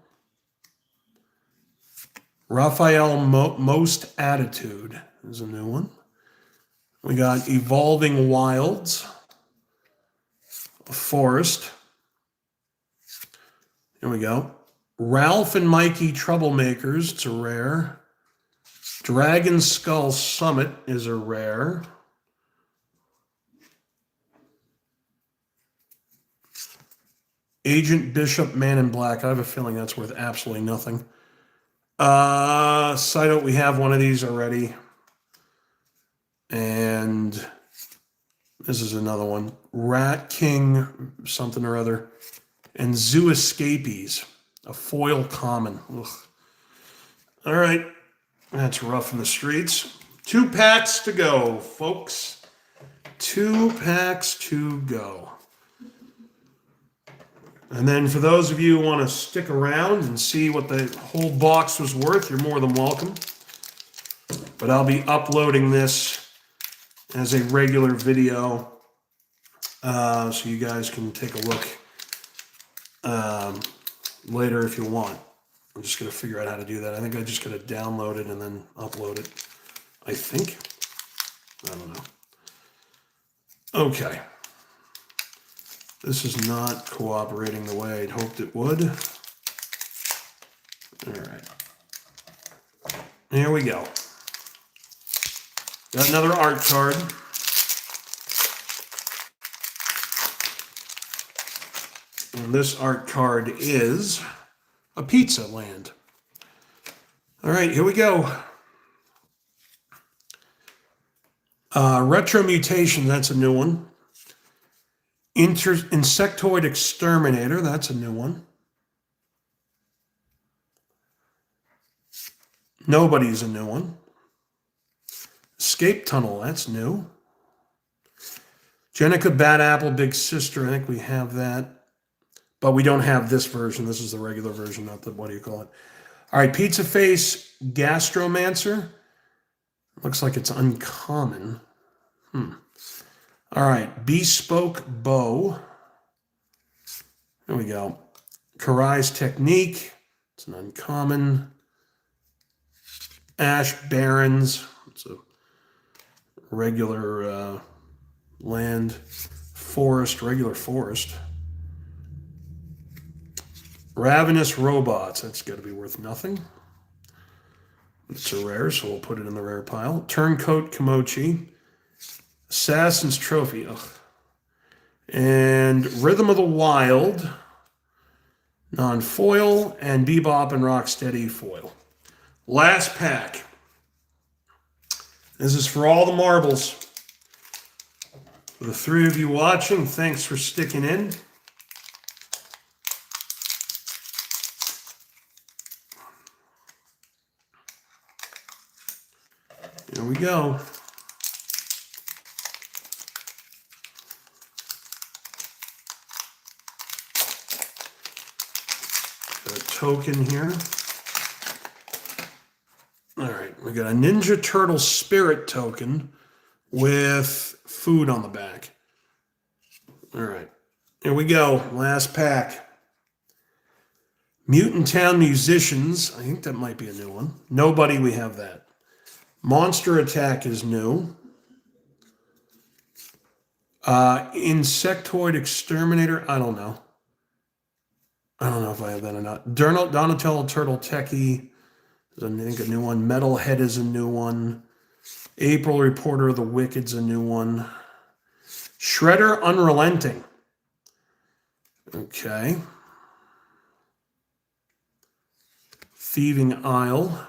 Raphael Most Attitude is a new one. We got Evolving Wilds. Forest. Here we go. Ralph and Mikey Troublemakers. It's a rare. Dragon Skull Summit is a rare. Agent Bishop Man in Black. I have a feeling that's worth absolutely nothing. Side note, we have one of these already. And this is another one. Rat King something or other. And Zoo Escapees. A foil common. Ugh. All right. That's rough in the streets. 2 packs to go, folks. 2 packs to go. And then for those of you who want to stick around and see what the whole box was worth, you're more than welcome. But I'll be uploading this as a regular video so you guys can take a look later if you want. I'm just going to figure out how to do that. I think I just got to download it and then upload it. I think. I don't know. Okay. This is not cooperating the way I'd hoped it would. All right. Here we go. Got another art card. And this art card is a Pizza Land. All right, here we go. Retro Mutation, that's a new one. Insectoid Exterminator, that's a new one. Nobody's a new one. Escape Tunnel, that's new. Jenica Bad Apple Big Sister, I think we have that. But we don't have this version. This is the regular version, not the, what do you call it? All right, Pizza Face Gastromancer. Looks like it's uncommon. All right, Bespoke Bow. There we go. Karai's Technique. It's an uncommon. Ash Barrens. It's a regular land. Forest, regular forest. Ravenous Robots. That's got to be worth nothing. It's a rare, so we'll put it in the rare pile. Turncoat Kimochi. Assassin's Trophy. Ugh. And Rhythm of the Wild. Non-foil. And Bebop and Rocksteady foil. Last pack. This is for all the marbles. For the 3 of you watching, thanks for sticking in. Here we go. Got a token here. All right, we got a Ninja Turtle Spirit token with food on the back. All right, here we go. Last pack. Mutant Town Musicians. I think that might be a new one. Nobody, we have that. Monster Attack is new. Insectoid Exterminator. I don't know. I don't know if I have that or not. Donatello Turtle Techie is, I think, a new one. Metalhead is a new one. April Reporter of the Wicked's a new one. Shredder Unrelenting. Okay. Thieving Island.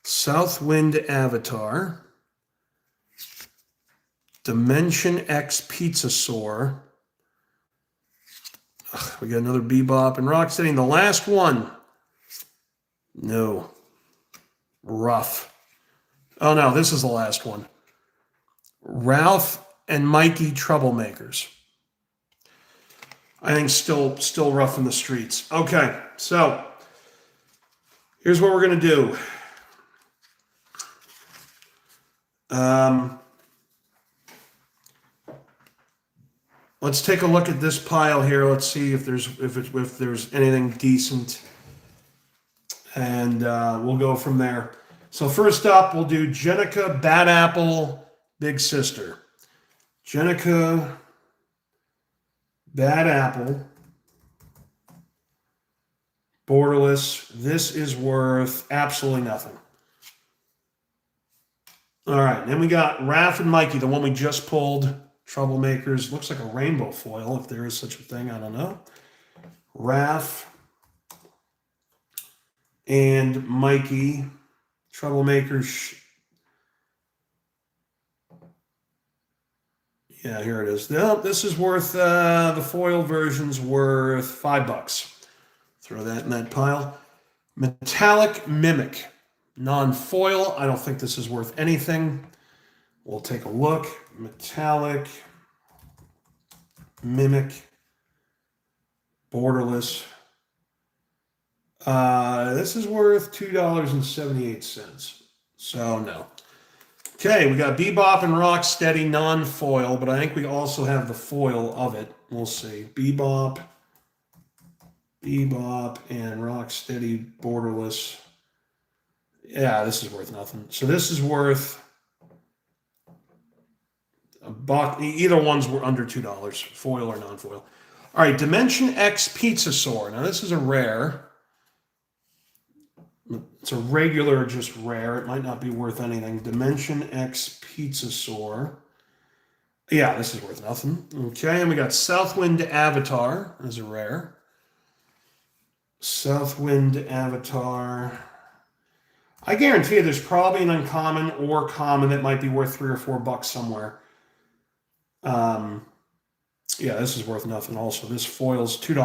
Southwind Avatar. Dimension X Pizzasaur. We got another Bebop and Rocksteady. And the last one. No. Rough. Oh no, this is the last one. Ralph and Mikey Troublemakers. I think still rough in the streets. Okay, so here's what we're going to do. Let's take a look at this pile here. Let's see if there's anything decent, and we'll go from there. So first up, we'll do Jenica Bad Apple Big Sister. Jenica Bad Apple Borderless. This is worth absolutely nothing. All right, then we got Raph and Mikey, the one we just pulled. Troublemakers. Looks like a rainbow foil, if there is such a thing. I don't know. Raph and Mikey. Troublemakers. Yeah, here it is. No, this is worth, the foil version's worth $5. Throw that in that pile. Metallic Mimic. Non-foil. I don't think this is worth anything. We'll take a look. Metallic Mimic Borderless. This is worth $2.78. So no. Okay, we got Bebop and Rocksteady non-foil, but I think we also have the foil of it. We'll see. Bebop and Rocksteady Borderless. Yeah, this is worth nothing. So this is worth $1. Either ones were under $2, foil or non-foil. All right, Dimension X Pizzasaur. Now this is a rare. It's a regular, just rare. It might not be worth anything. Dimension X Pizzasaur. Yeah, this is worth nothing. Okay, and we got Southwind Avatar as a rare. Southwind Avatar. I guarantee you there's probably an uncommon or common that might be worth $3 or $4 somewhere. Yeah, this is worth nothing also. This foil's $2.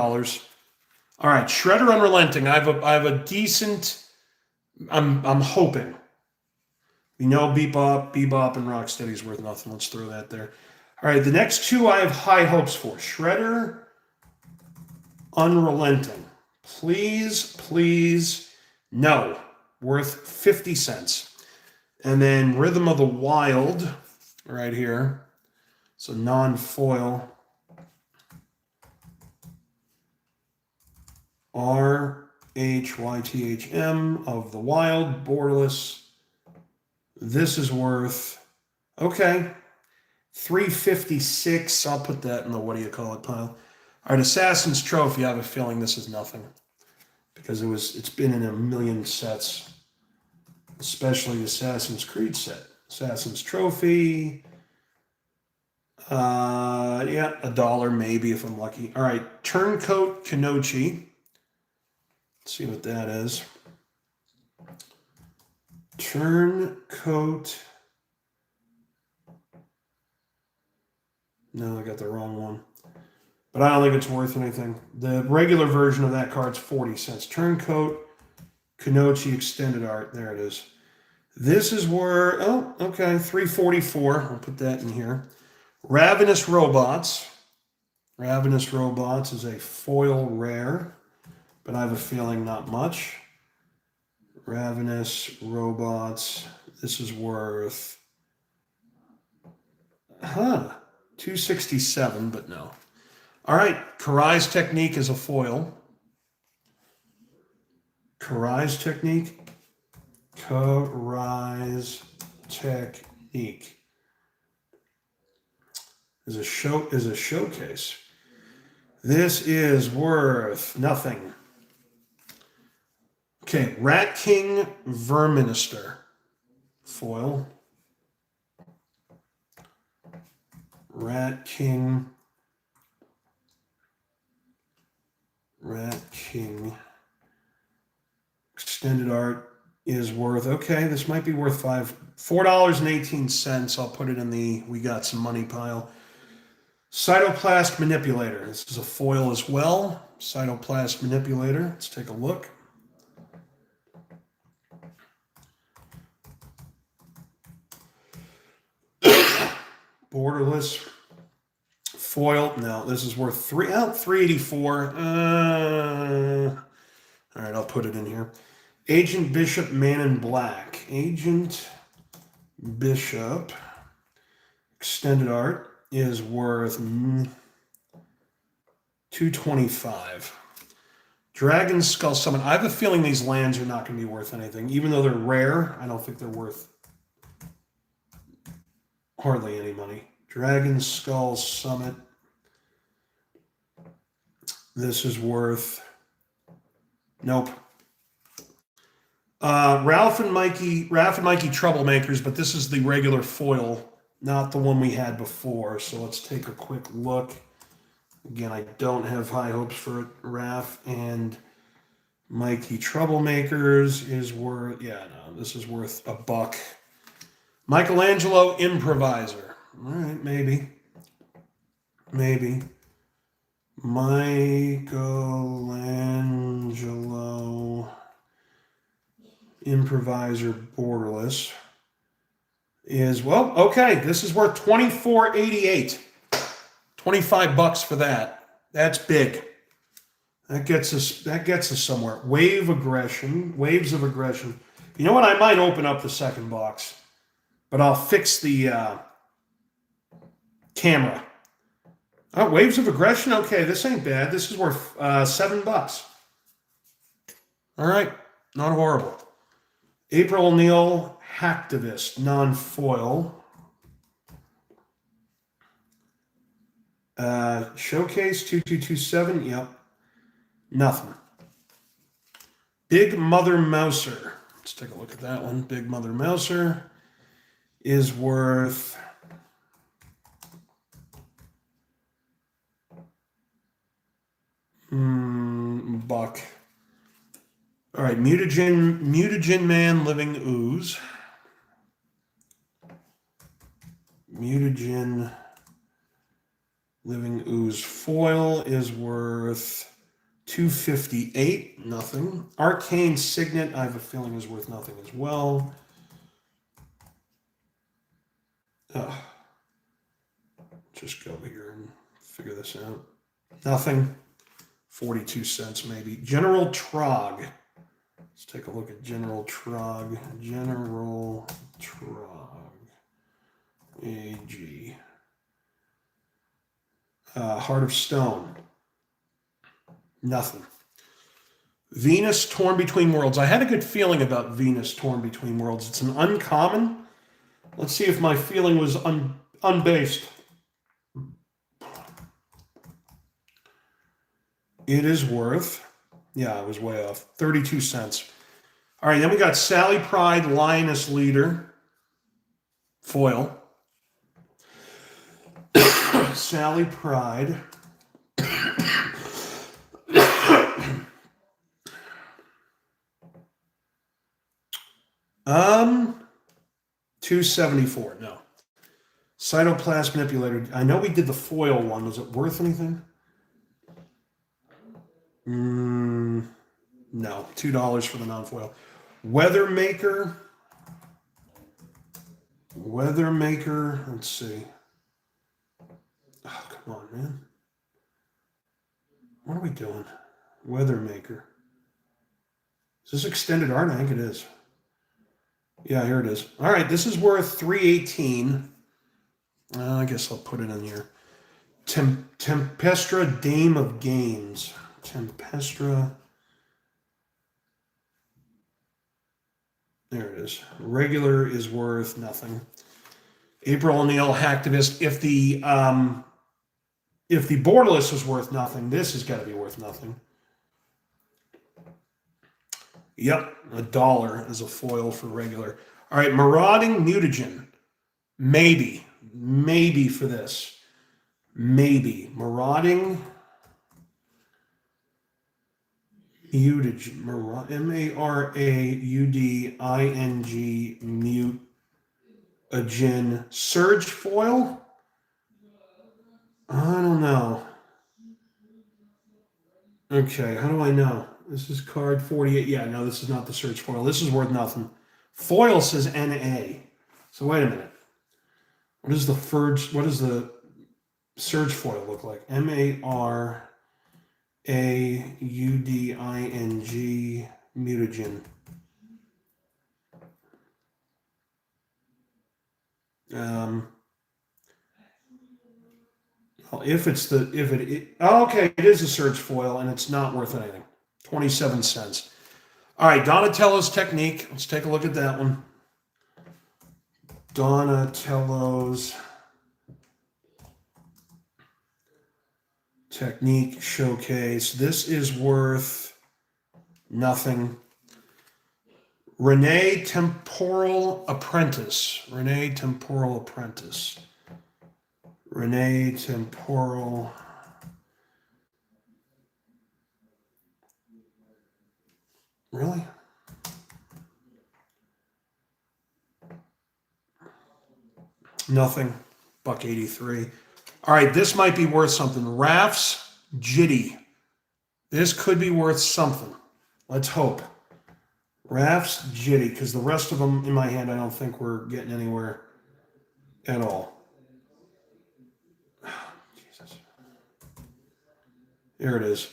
All right, Shredder Unrelenting. I have a decent... I'm hoping. We know Bebop and Rocksteady's worth nothing. Let's throw that there. All right, the next two I have high hopes for. Shredder Unrelenting. Please, no. Worth 50 cents. And then Rhythm of the Wild, right here. So non-foil. RHYTHM of the Wild, Borderless. This is worth, okay, $3.56. I'll put that in the what do you call it pile. All right, Assassin's Trophy. I have a feeling this is nothing because it's been in a million sets, especially the Assassin's Creed set. Assassin's Trophy. Yeah, $1 maybe if I'm lucky. All right, Turncoat Kenochi. Let's see what that is. Turncoat. No, I got the wrong one. But I don't think it's worth anything. The regular version of that card's 40 cents. Turncoat Kenochi Extended Art. There it is. This is worth, oh, okay, $3.44. I'll put that in here. Ravenous Robots. Ravenous Robots is a foil rare, but I have a feeling not much. Ravenous Robots. This is worth, $2.67, but no. All right, Karai's Technique is a foil. Karai's Technique. Karai's Technique is a showcase. This is worth nothing. Okay, Rat King Verminister foil. Rat King Extended Art is worth, okay, this might be worth $4.18. I'll put it in the we got some money pile. Cytoplast Manipulator. This is a foil as well. Cytoplast Manipulator. Let's take a look. Borderless foil. No, this is worth $3.84. All right, I'll put it in here. Agent Bishop Man in Black. Agent Bishop. Extended art is worth $225. Dragon Skull Summon. I have a feeling these lands are not going to be worth anything. Even though they're rare, I don't think they're worth hardly any money. Dragon Skull Summit. This is worth... Nope. Ralph and Mikey Troublemakers, but this is the regular foil, not the one we had before. So let's take a quick look. Again, I don't have high hopes for it. Ralph and Mikey Troublemakers is worth, this is worth $1. Michelangelo Improviser. All right, maybe. Michelangelo Improviser Borderless is, well, okay, this is worth $24.88. $25 for that. That's big. That gets us somewhere. Waves of Aggression. You know what? I might open up the second box, but I'll fix the camera. Oh, Waves of Aggression. Okay, this ain't bad. This is worth $7. All right, not horrible. April O'Neil Hacktivist non-foil. Showcase 2227. Yep. Nothing. Big Mother Mouser. Let's take a look at that one. Big Mother Mouser is worth $1. All right, Mutagen Man Living Ooze. Mutagen Living Ooze foil is worth $258. Nothing. Arcane Signet, I have a feeling, is worth nothing as well. Just go here and figure this out. Nothing. 42 cents maybe. General Trog. Let's take a look at General Trog. General Trog. AG. Heart of Stone. Nothing. Venus Torn Between Worlds. I had a good feeling about Venus Torn Between Worlds. It's an uncommon. Let's see if my feeling was unbased. It is worth, I was way off, 32 cents. All right, then we got Sally Pride, Lioness Leader, foil. Sally Pride. $274. No. Cytoplast Manipulator. I know we did the foil one. Was it worth anything? No. $2 for the non-foil. Weathermaker. Let's see. Oh, come on, man. What are we doing? Weathermaker. Is this extended art? I think it is. Yeah, here it is. All right, this is worth $318. I guess I'll put it in here. Tempestra Dame of Games. Tempestra. There it is. Regular is worth nothing. April O'Neil Hacktivist. If the borderless was worth nothing, this has got to be worth nothing. Yep, $1 as a foil for regular. All right, Marauding Mutagen. Maybe for this. Maybe. Marauding Mutagen. Marauding Mutagen. Surge foil? I don't know. Okay, how do I know? This is card 48. Yeah, no, this is not the Surge foil. This is worth nothing. Foil says NA. So wait a minute. What does the Surge foil look like? Marauding Mutagen. Okay, it is a surge foil and it's not worth anything. 27 cents. All right, Donatello's Technique. Let's take a look at that one. Donatello's Technique Showcase. This is worth nothing. Renee Temporal Apprentice. Renee Temporal Apprentice. Renee Temporal. Really? Nothing. $1.83. All right, this might be worth something. Raph's Jitty. This could be worth something. Let's hope. Raph's Jitty, because the rest of them in my hand, I don't think we're getting anywhere at all. Jesus. Here it is.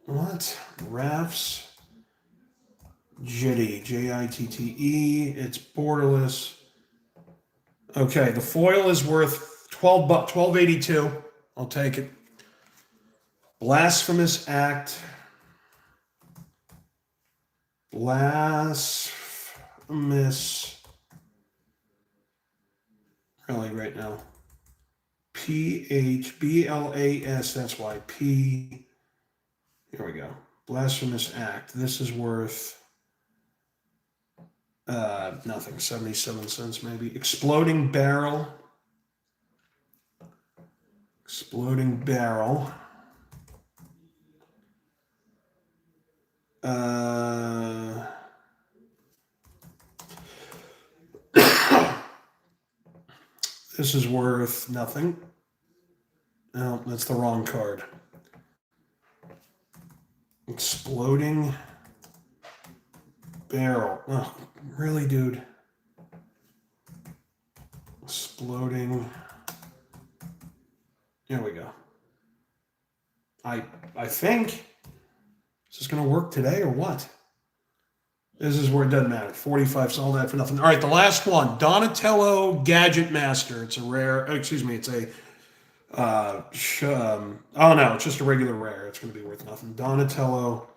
What? Raph's Jitty. Jitte. It's borderless. Okay, the foil is worth $12.82. I'll take it. Blasphemous Act. Blasphemous. Really, right now. PHBLAS. That's why. P. Here we go. Blasphemous Act. This is worth nothing. 77 cents maybe. Exploding Barrel. Exploding Barrel. This is worth nothing. No, that's the wrong card. Exploding Barrel. Oh, really, dude? Exploding. Here we go. I think. Is this going to work today or what? This is where it doesn't matter. 45, so all that for nothing. All right, the last one. Donatello Gadget Master. It's a rare. Excuse me. It's a. Oh no, it's just a regular rare. It's going to be worth nothing. Donatello.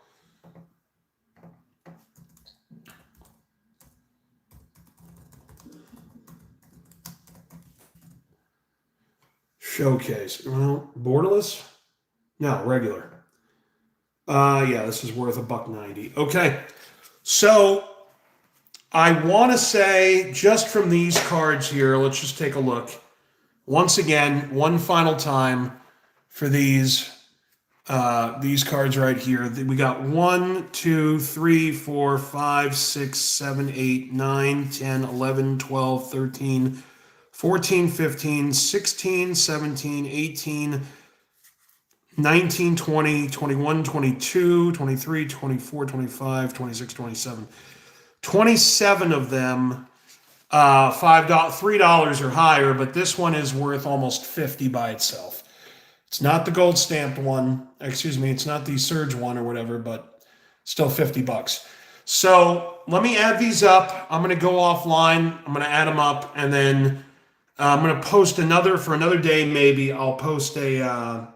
Showcase. Well, borderless? No, regular. Yeah, this is worth $1.90. Okay. So I want to say, just from these cards here, let's just take a look. Once again, one final time for these cards right here. We got 1, 2, 3, 4, 5, 6, 7, 8, 9, 10, 11, 12, 13, 14, 15, 16, 17, 18, 19, 20, 21, 22, 23, 24, 25, 26, 27. 27 of them, $3 or higher, but this one is worth almost 50 by itself. It's not the gold stamped one. Excuse me, it's not the Surge one or whatever, but still $50. So let me add these up. I'm going to go offline. I'm going to add them up, and then I'm going to post another for another day. Maybe I'll post another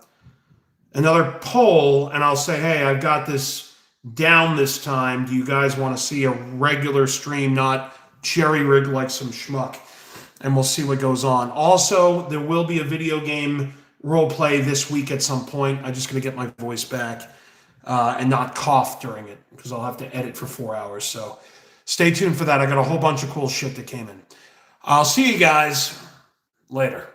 poll, and I'll say, hey, I've got this down this time. Do you guys want to see a regular stream, not jerry rigged like some schmuck? And we'll see what goes on. Also, there will be a video game role play this week at some point. I'm just going to get my voice back and not cough during it, because I'll have to edit for 4 hours. So stay tuned for that. I got a whole bunch of cool shit that came in. I'll see you guys later.